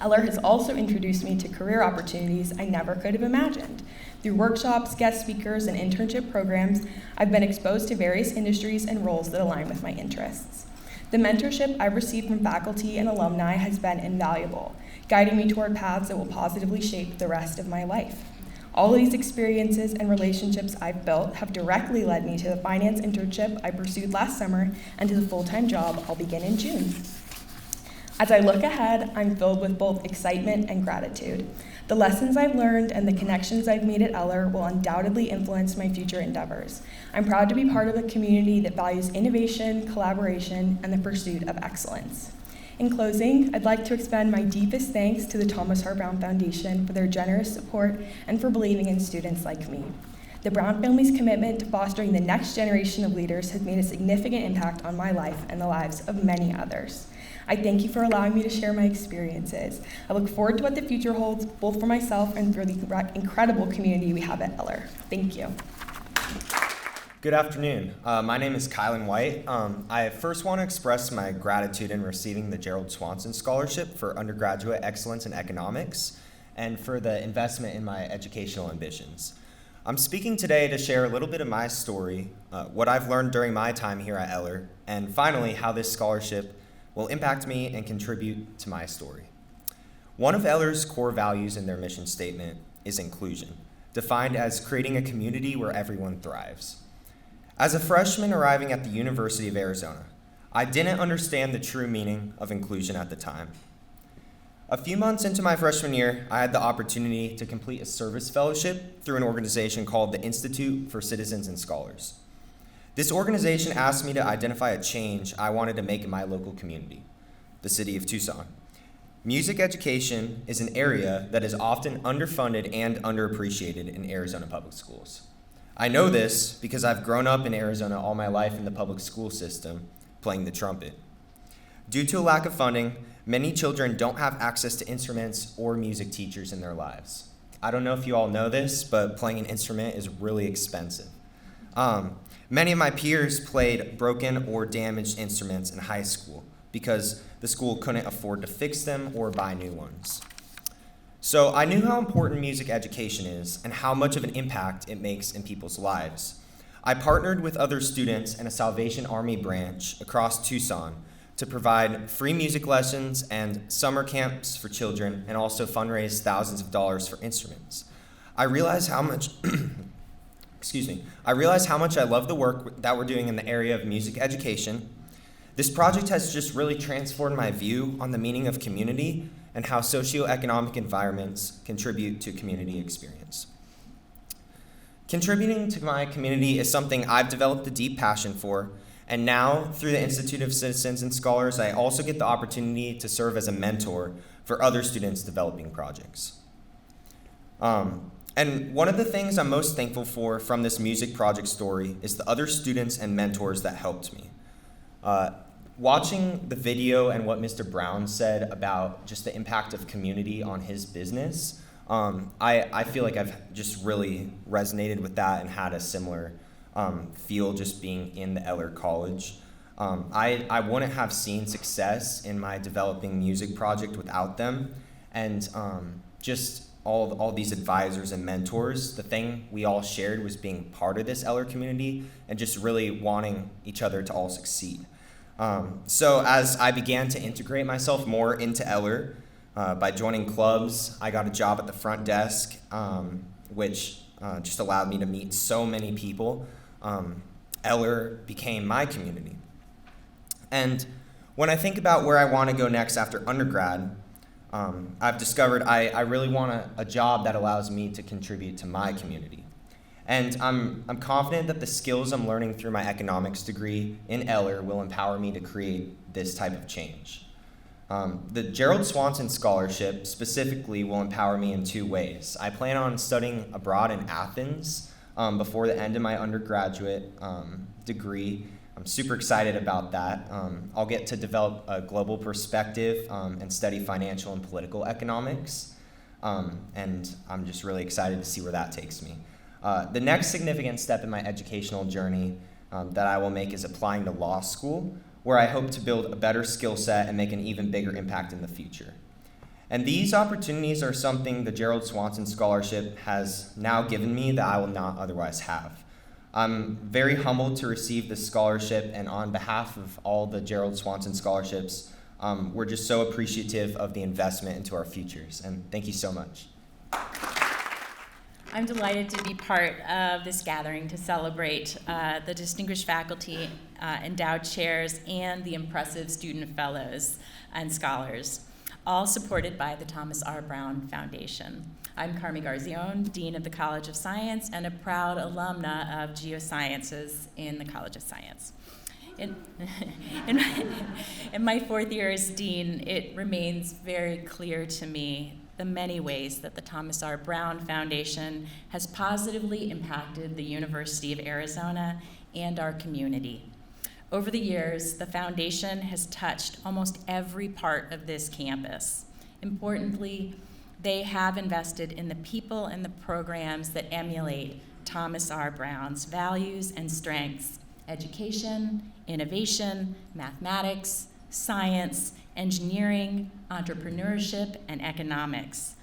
Eller has also introduced me to career opportunities I never could have imagined. Through workshops, guest speakers, and internship programs, I've been exposed to various industries and roles that align with my interests. The mentorship I've received from faculty and alumni has been invaluable, guiding me toward paths that will positively shape the rest of my life. All of these experiences and relationships I've built have directly led me to the finance internship I pursued last summer and to the full-time job I'll begin in June. As I look ahead, I'm filled with both excitement and gratitude. The lessons I've learned and the connections I've made at Eller will undoubtedly influence my future endeavors. I'm proud to be part of a community that values innovation, collaboration, and the pursuit of excellence. In closing, I'd like to extend my deepest thanks to the Thomas Hart Brown Foundation for their generous support and for believing in students like me. The Brown family's commitment to fostering the next generation of leaders has made a significant impact on my life and the lives of many others. I thank you for allowing me to share my experiences. I look forward to what the future holds, both for myself and for the incredible community we have at Eller. Thank you. Good afternoon. My name is Kylan White. I first want to express my gratitude in receiving the Gerald Swanson Scholarship for Undergraduate Excellence in Economics and for the investment in my educational ambitions. I'm speaking today to share a little bit of my story, what I've learned during my time here at Eller, and finally how this scholarship will impact me and contribute to my story. One of Eller's core values in their mission statement is inclusion, defined as creating a community where everyone thrives. As a freshman arriving at the University of Arizona, I didn't understand the true meaning of inclusion at the time. A few months into my freshman year, I had the opportunity to complete a service fellowship through an organization called the Institute for Citizens and Scholars. This organization asked me to identify a change I wanted to make in my local community, the city of Tucson. Music education is an area that is often underfunded and underappreciated in Arizona public schools. I know this because I've grown up in Arizona all my life in the public school system, playing the trumpet. Due to a lack of funding, many children don't have access to instruments or music teachers in their lives. I don't know if you all know this, but playing an instrument is really expensive. Many of my peers played broken or damaged instruments in high school because the school couldn't afford to fix them or buy new ones. So I knew how important music education is and how much of an impact it makes in people's lives. I partnered with other students in a Salvation Army branch across Tucson to provide free music lessons and summer camps for children and also fundraise thousands of dollars for instruments. I realized how much I love the work that we're doing in the area of music education. This project has just really transformed my view on the meaning of community and how socioeconomic environments contribute to community experience. Contributing to my community is something I've developed a deep passion for, and now, through the Institute of Citizens and Scholars, I also get the opportunity to serve as a mentor for other students developing projects. And one of the things I'm most thankful for from this music project story is the other students and mentors that helped me. Watching the video and what Mr. Brown said about just the impact of community on his business, I feel like I've just really resonated with that and had a similar feel just being in the Eller College. I wouldn't have seen success in my developing music project without them, and just all these advisors and mentors. The thing we all shared was being part of this Eller community and just really wanting each other to all succeed. So as I began to integrate myself more into Eller, by joining clubs, I got a job at the front desk, which just allowed me to meet so many people. Eller became my community. And when I think about where I want to go next after undergrad, I've discovered I really want a job that allows me to contribute to my community. And I'm confident that the skills I'm learning through my economics degree in Eller will empower me to create this type of change. The Gerald Swanson Scholarship specifically will empower me in two ways. I plan on studying abroad in Athens before the end of my undergraduate degree, I'm super excited about that. I'll get to develop a global perspective and study financial and political economics. And I'm just really excited to see where that takes me. The next significant step in my educational journey that I will make is applying to law school, where I hope to build a better skill set and make an even bigger impact in the future. And these opportunities are something the Gerald Swanson Scholarship has now given me that I will not otherwise have. I'm very humbled to receive this scholarship, and on behalf of all the Gerald Swanson Scholarships, we're just so appreciative of the investment into our futures, and thank you so much. I'm delighted to be part of this gathering to celebrate the distinguished faculty, endowed chairs, and the impressive student fellows and scholars, all supported by the Thomas R. Brown Foundation. I'm Carmi Garzione, Dean of the College of Science and a proud alumna of Geosciences in the College of Science. In my 4th year as Dean, it remains very clear to me the many ways that the Thomas R. Brown Foundation has positively impacted the University of Arizona and our community. Over the years, the foundation has touched almost every part of this campus. Importantly, they have invested in the people and the programs that emulate Thomas R. Brown's values and strengths: education, innovation, mathematics, science, engineering, entrepreneurship, and economics.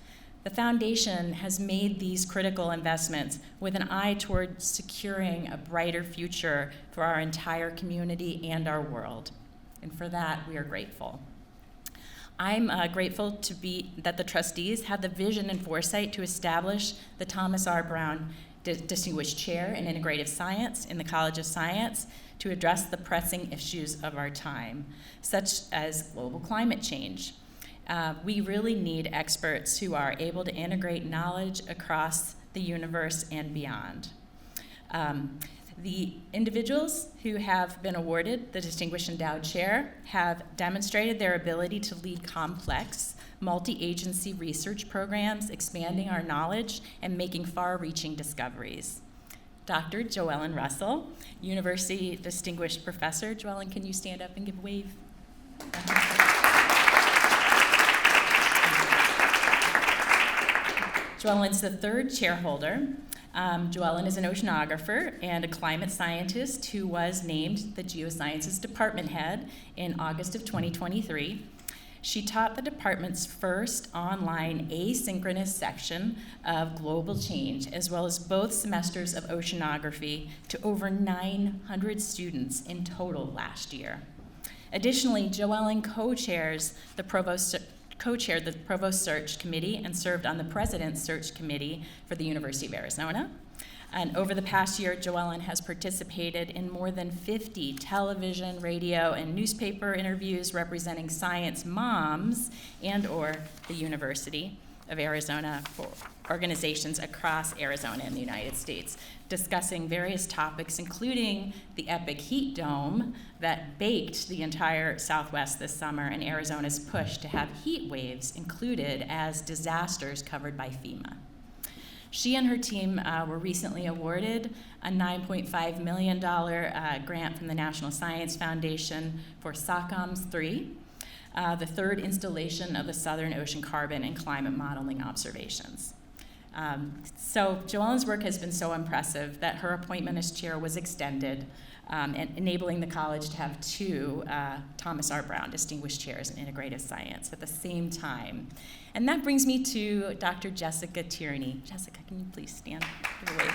The foundation has made these critical investments with an eye toward securing a brighter future for our entire community and our world. And for that, we are grateful. I'm grateful that the trustees had the vision and foresight to establish the Thomas R. Brown Distinguished Chair in Integrative Science in the College of Science to address the pressing issues of our time, such as global climate change. We really need experts who are able to integrate knowledge across the universe and beyond. The individuals who have been awarded the Distinguished Endowed Chair have demonstrated their ability to lead complex, multi-agency research programs, expanding our knowledge and making far-reaching discoveries. Dr. Joellen Russell, University Distinguished Professor. Joellen, can you stand up and give a wave? Joellen's the 3rd chairholder. Joellen is an oceanographer and a climate scientist who was named the Geosciences Department Head in August of 2023. She taught the department's first online asynchronous section of Global Change, as well as both semesters of oceanography, to over 900 students in total last year. Additionally, Joellen co-chaired the Provost Search Committee and served on the President's Search Committee for the University of Arizona. And over the past year, Joellen has participated in more than 50 television, radio, and newspaper interviews representing science moms and/or the University of Arizona for organizations across Arizona and the United States, discussing various topics, including the epic heat dome that baked the entire Southwest this summer and Arizona's push to have heat waves included as disasters covered by FEMA. She and her team were recently awarded a $9.5 million grant from the National Science Foundation for SOCOMS-3, the 3rd installation of the Southern Ocean Carbon and Climate Modeling Observations. So Joellen's work has been so impressive that her appointment as chair was extended, and enabling the college to have 2 Thomas R. Brown Distinguished Chairs in Integrative Science at the same time. And that brings me to Dr. Jessica Tierney. Jessica, can you please stand? Give a wave.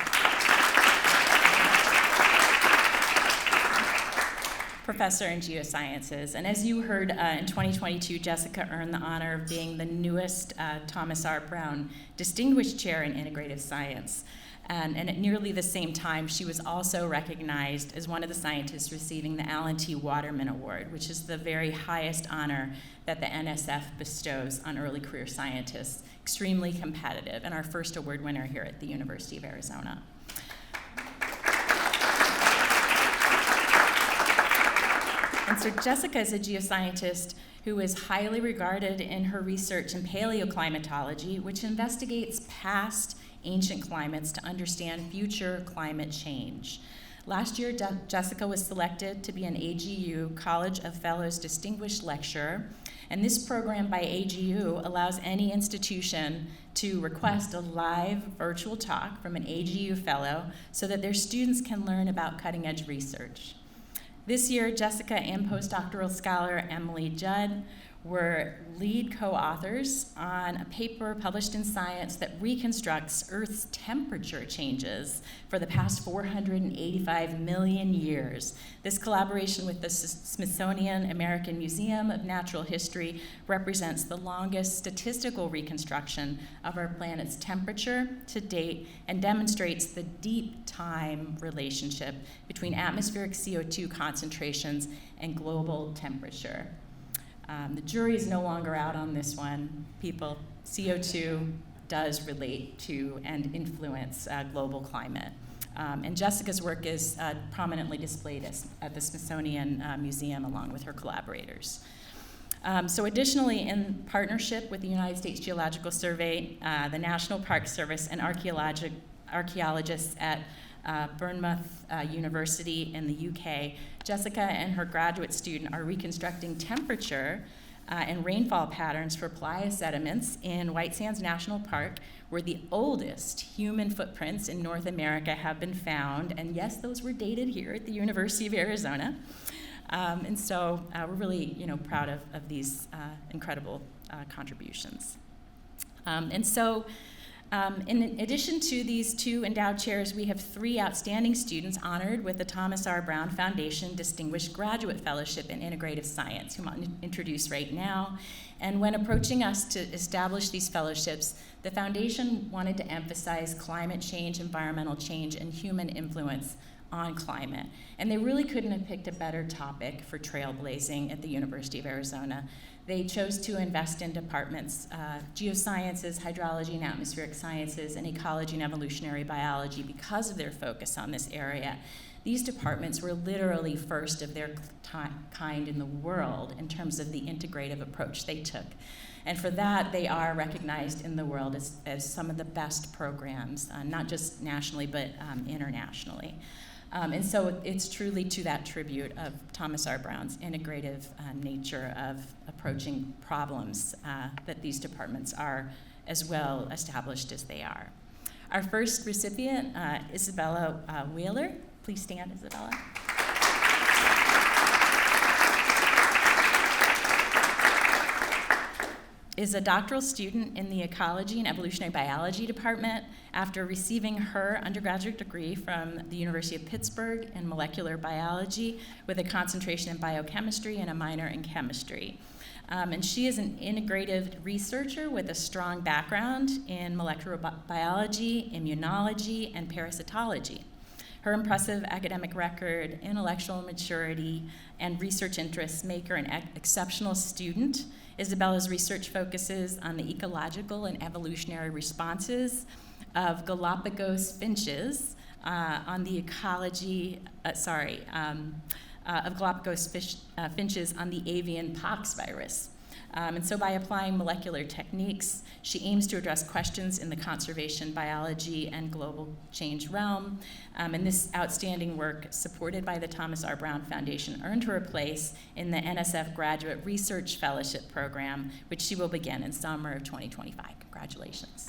Professor in Geosciences. And as you heard, in 2022, Jessica earned the honor of being the newest Thomas R. Brown Distinguished Chair in Integrative Science. And at nearly the same time, she was also recognized as one of the scientists receiving the Alan T. Waterman Award, which is the very highest honor that the NSF bestows on early career scientists. Extremely competitive, and our first award winner here at the University of Arizona. And so Jessica is a geoscientist who is highly regarded in her research in paleoclimatology, which investigates past ancient climates to understand future climate change. Last year, Jessica was selected to be an AGU College of Fellows Distinguished Lecturer, and this program by AGU allows any institution to request a live virtual talk from an AGU fellow so that their students can learn about cutting-edge research. This year, Jessica and postdoctoral scholar Emily Judd were lead co-authors on a paper published in Science that reconstructs Earth's temperature changes for the past 485 million years. This collaboration with the Smithsonian American Museum of Natural History represents the longest statistical reconstruction of our planet's temperature to date and demonstrates the deep time relationship between atmospheric CO2 concentrations and global temperature. The jury is no longer out on this one. People, CO2 does relate to and influence global climate. And Jessica's work is prominently displayed at the Smithsonian Museum along with her collaborators. So additionally, in partnership with the United States Geological Survey, the National Park Service, and archaeologists at Bournemouth University in the UK, Jessica and her graduate student are reconstructing temperature and rainfall patterns for playa sediments in White Sands National Park, where the oldest human footprints in North America have been found. And yes, those were dated here at the University of Arizona. And so we're really, proud of these incredible contributions. In addition to these two endowed chairs, we have 3 outstanding students honored with the Thomas R. Brown Foundation Distinguished Graduate Fellowship in Integrative Science, whom I'll introduce right now. And when approaching us to establish these fellowships, the foundation wanted to emphasize climate change, environmental change, and human influence on climate. And they really couldn't have picked a better topic for trailblazing at the University of Arizona. They chose to invest in departments, geosciences, hydrology and atmospheric sciences, and ecology and evolutionary biology because of their focus on this area. These departments were literally first of their kind in the world in terms of the integrative approach they took. And for that, they are recognized in the world as some of the best programs, not just nationally, but internationally. And so it's truly to that tribute of Thomas R. Brown's integrative nature of approaching problems that these departments are as well established as they are. Our first recipient, Isabella Wheeler. Please stand, Isabella. Is a doctoral student in the Ecology and Evolutionary Biology department after receiving her undergraduate degree from the University of Pittsburgh in molecular biology with a concentration in biochemistry and a minor in chemistry. And she is an integrative researcher with a strong background in molecular biology, immunology, and parasitology. Her impressive academic record, intellectual maturity, and research interests make her an exceptional student. Isabella's research focuses on the ecological and evolutionary responses of Galapagos finches on the ecology, of Galapagos finches on the avian pox virus. And so by applying molecular techniques, she aims to address questions in the conservation biology and global change realm. And this outstanding work, supported by the Thomas R. Brown Foundation, earned her a place in the NSF Graduate Research Fellowship Program, which she will begin in summer of 2025. Congratulations.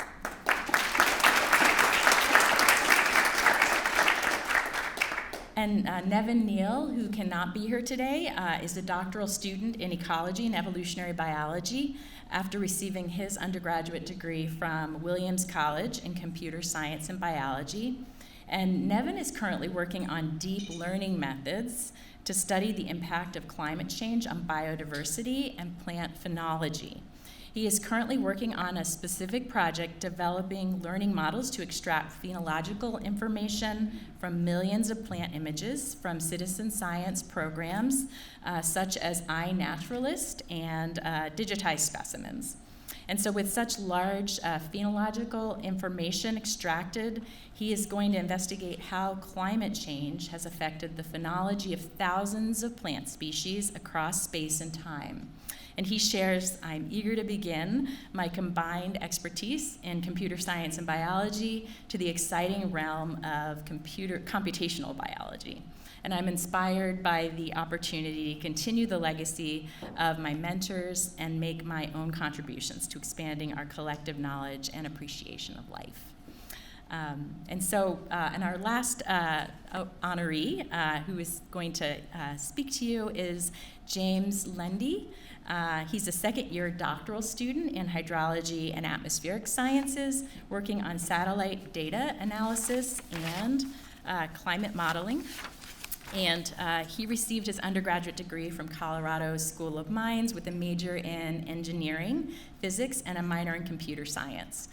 And Nevin Neal, who cannot be here today, is a doctoral student in ecology and evolutionary biology after receiving his undergraduate degree from Williams College in computer science and biology. And Nevin is currently working on deep learning methods to study the impact of climate change on biodiversity and plant phenology. He is currently working on a specific project developing learning models to extract phenological information from millions of plant images from citizen science programs such as iNaturalist and digitized specimens. And so with such large phenological information extracted, he is going to investigate how climate change has affected the phenology of thousands of plant species across space and time. And he shares, "I'm eager to begin my combined expertise in computer science and biology to the exciting realm of computational biology. And I'm inspired by the opportunity to continue the legacy of my mentors and make my own contributions to expanding our collective knowledge and appreciation of life." And our last honoree who is going to speak to you is James Lundy. He's a second-year doctoral student in hydrology and atmospheric sciences, working on satellite data analysis and climate modeling. And he received his undergraduate degree from Colorado School of Mines with a major in engineering, physics, and a minor in computer science.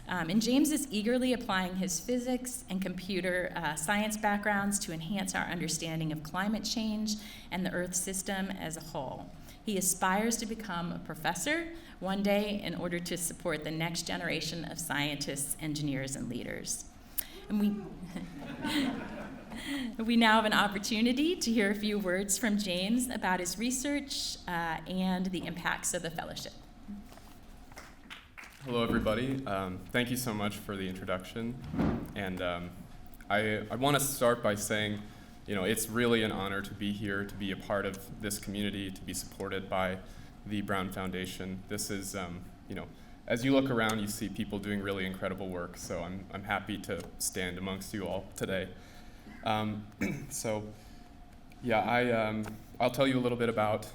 And James is eagerly applying his physics and computer science backgrounds to enhance our understanding of climate change and the Earth system as a whole. He aspires to become a professor one day in order to support the next generation of scientists, engineers, and leaders. And we now have an opportunity to hear a few words from James about his research and the impacts of the fellowship. Hello, everybody. Thank you so much for the introduction. And I want to start by saying, it's really an honor to be here, to be a part of this community, to be supported by the Brown Foundation. This is, as you look around, you see people doing really incredible work. So I'm happy to stand amongst you all today. I'll tell you a little bit about,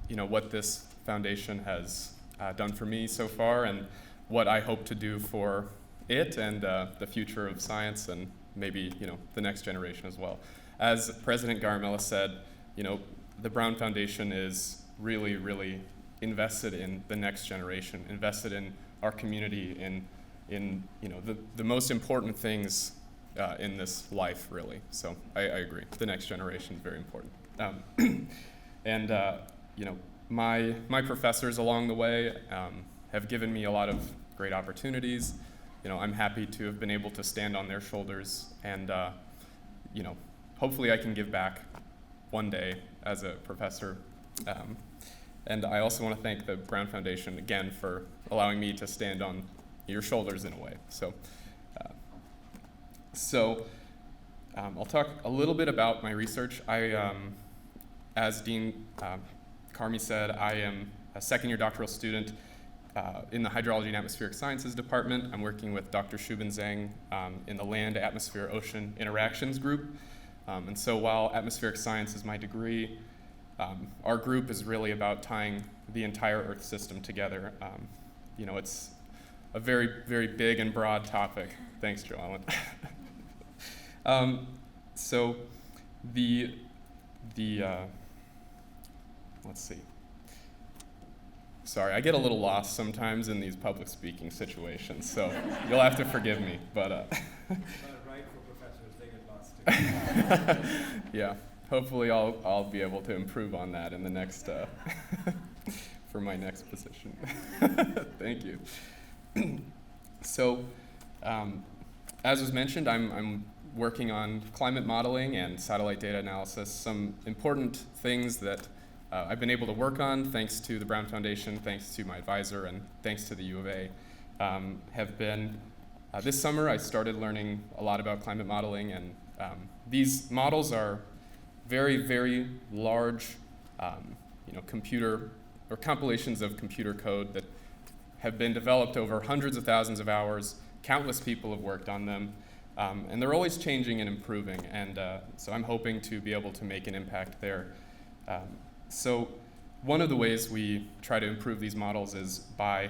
what this foundation has done for me so far and what I hope to do for it and the future of science and maybe, the next generation as well. As President Garamella said, the Brown Foundation is really, really invested in the next generation, invested in our community, in the most important things in this life, really. So I agree. The next generation is very important. My professors along the way have given me a lot of great opportunities. I'm happy to have been able to stand on their shoulders and, hopefully I can give back one day as a professor. And I also want to thank the Brown Foundation again for allowing me to stand on your shoulders in a way. I'll talk a little bit about my research. As Dean Carmi said, I am a second-year doctoral student in the Hydrology and Atmospheric Sciences Department. I'm working with Dr. Shubin Zhang in the Land, Atmosphere, Ocean Interactions group. And so while atmospheric science is my degree, our group is really about tying the entire Earth system together. It's a very, very big and broad topic. Thanks, Joellen. Let's see. Sorry, I get a little lost sometimes in these public speaking situations, so you'll have to forgive me. But right for professors, they get lost too. Yeah, hopefully I'll be able to improve on that in the next for my next position. Thank you. As was mentioned, I'm working on climate modeling and satellite data analysis. Some important things that I've been able to work on thanks to the Brown Foundation, thanks to my advisor, and thanks to the U of A, have been, this summer I started learning a lot about climate modeling, and these models are very, very large computer or compilations of computer code that have been developed over hundreds of thousands of hours. Countless people have worked on them, and they're always changing and improving, and so I'm hoping to be able to make an impact there. So one of the ways we try to improve these models is by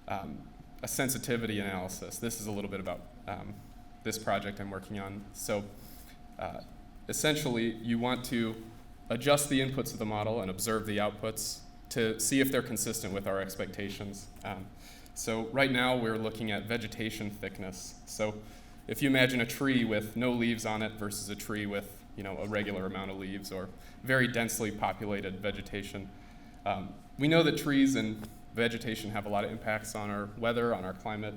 a sensitivity analysis. This is a little bit about this project I'm working on. So essentially, you want to adjust the inputs of the model and observe the outputs to see if they're consistent with our expectations. So right now, we're looking at vegetation thickness. So if you imagine a tree with no leaves on it versus a tree with a regular amount of leaves or very densely populated vegetation. We know that trees and vegetation have a lot of impacts on our weather, on our climate.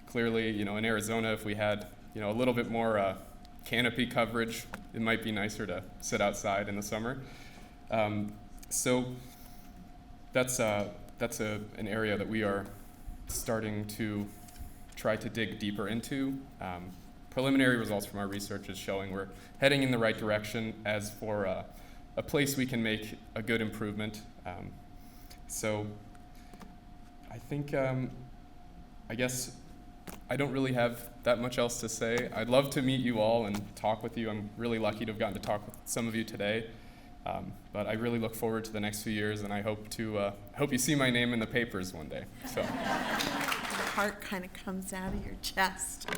Clearly, in Arizona, if we had, a little bit more canopy coverage, it might be nicer to sit outside in the summer. that's an area that we are starting to try to dig deeper into. Preliminary results from our research is showing we're heading in the right direction. As for a place we can make a good improvement. So I think, I guess I don't really have that much else to say. I'd love to meet you all and talk with you. I'm really lucky to have gotten to talk with some of you today. But I really look forward to the next few years, and I hope you see my name in the papers one day. So. The heart kind of comes out of your chest.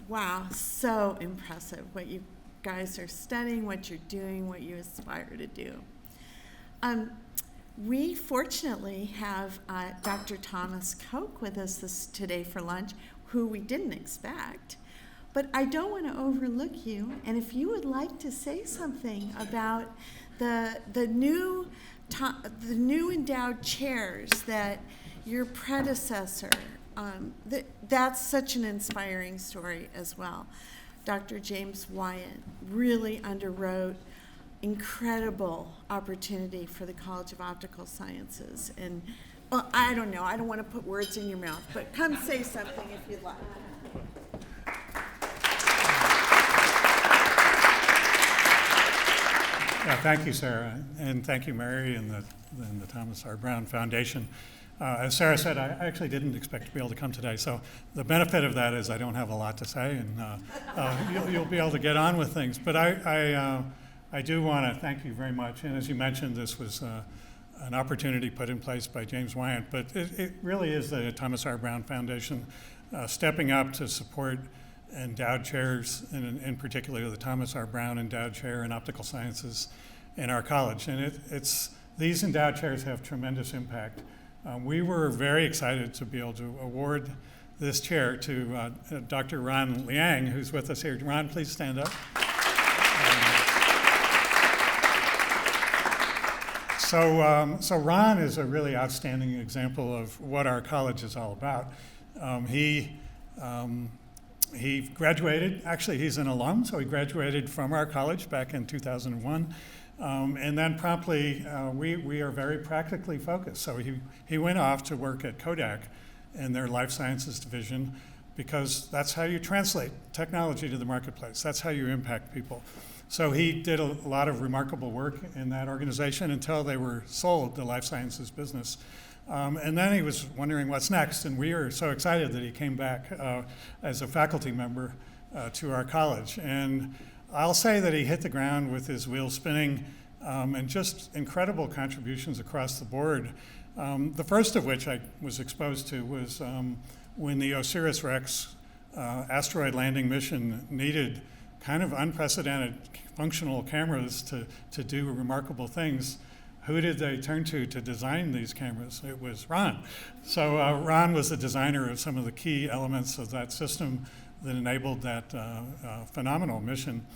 Wow, so impressive what you guys are studying, what you're doing, what you aspire to do. We fortunately have Dr. Thomas Koch with us today for lunch, who we didn't expect. But I don't want to overlook you, and if you would like to say something about the new endowed chairs that your predecessor, that's such an inspiring story as well. Dr. James Wyatt really underwrote incredible opportunity for the College of Optical Sciences. And, well, I don't know, I don't want to put words in your mouth, but come say something if you'd like. Yeah, thank you, Sarah, and thank you, Mary, and the Thomas R. Brown Foundation. As Sarah said, I actually didn't expect to be able to come today, so the benefit of that is I don't have a lot to say, and you'll be able to get on with things. But I do want to thank you very much, and as you mentioned, this was an opportunity put in place by James Wyatt, but it really is the Thomas R. Brown Foundation stepping up to support endowed chairs, and in particular the Thomas R. Brown Endowed Chair in Optical Sciences in our college. And these endowed chairs have tremendous impact. We were very excited to be able to award this chair to Dr. Ron Liang, who's with us here. Ron, please stand up. So Ron is a really outstanding example of what our college is all about. He graduated, actually he's an alum, so he graduated from our college back in 2001. And then promptly, we are very practically focused. So he went off to work at Kodak in their life sciences division, because that's how you translate technology to the marketplace. That's how you impact people. So he did a lot of remarkable work in that organization until they were sold, the life sciences business. And then he was wondering what's next, and we are so excited that he came back as a faculty member to our college. And I'll say that he hit the ground with his wheels spinning, and just incredible contributions across the board. The first of which I was exposed to was when the OSIRIS-REx asteroid landing mission needed kind of unprecedented functional cameras to do remarkable things. Who did they turn to design these cameras? It was Ron. So Ron was the designer of some of the key elements of that system that enabled that phenomenal mission.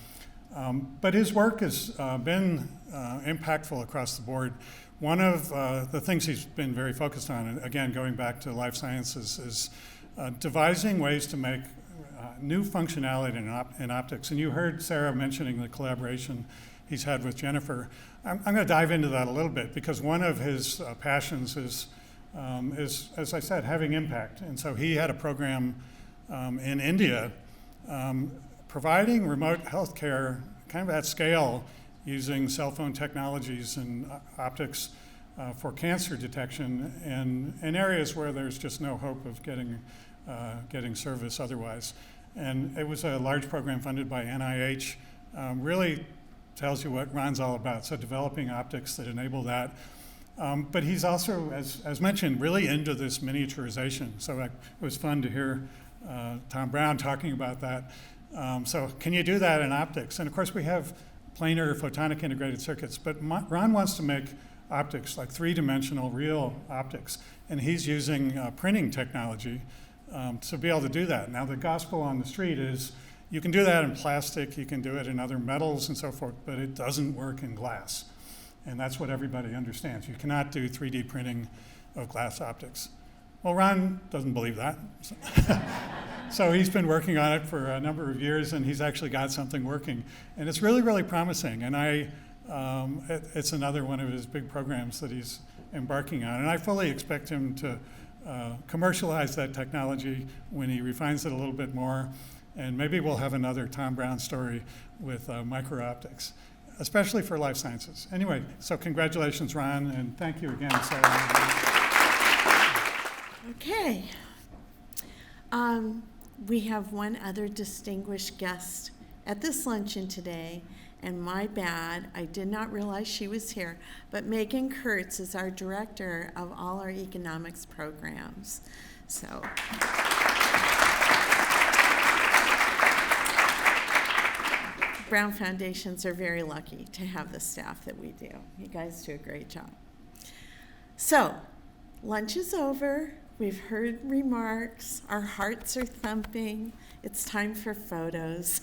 But his work has been impactful across the board. One of the things he's been very focused on, and again, going back to life sciences, is devising ways to make new functionality in optics. And you heard Sarah mentioning the collaboration he's had with Jennifer. I'm going to dive into that a little bit, because one of his passions is, as I said, having impact. And so he had a program in India providing remote healthcare kind of at scale using cell phone technologies and optics for cancer detection in areas where there's just no hope of getting service otherwise. And it was a large program funded by NIH, really tells you what Ron's all about, so developing optics that enable that. But he's also, as mentioned, really into this miniaturization. So it was fun to hear Tom Brown talking about that. So can you do that in optics? And of course we have planar photonic integrated circuits, but Ron wants to make optics, like three-dimensional real optics. And he's using printing technology to be able to do that. Now the gospel on the street is, you can do that in plastic, you can do it in other metals and so forth, but it doesn't work in glass. And that's what everybody understands. You cannot do 3D printing of glass optics. Well, Ron doesn't believe that. So he's been working on it for a number of years, and he's actually got something working. And it's really, really promising. And it's another one of his big programs that he's embarking on. And I fully expect him to commercialize that technology when he refines it a little bit more. And maybe we'll have another Tom Brown story with micro-optics, especially for life sciences. Anyway, so congratulations, Ron, and thank you again, Sarah. Okay. We have one other distinguished guest at this luncheon today, and my bad, I did not realize she was here, but Megan Kurtz is our director of all our economics programs. So. Brown Foundations are very lucky to have the staff that we do. You guys do a great job. So, lunch is over. We've heard remarks. Our hearts are thumping. It's time for photos.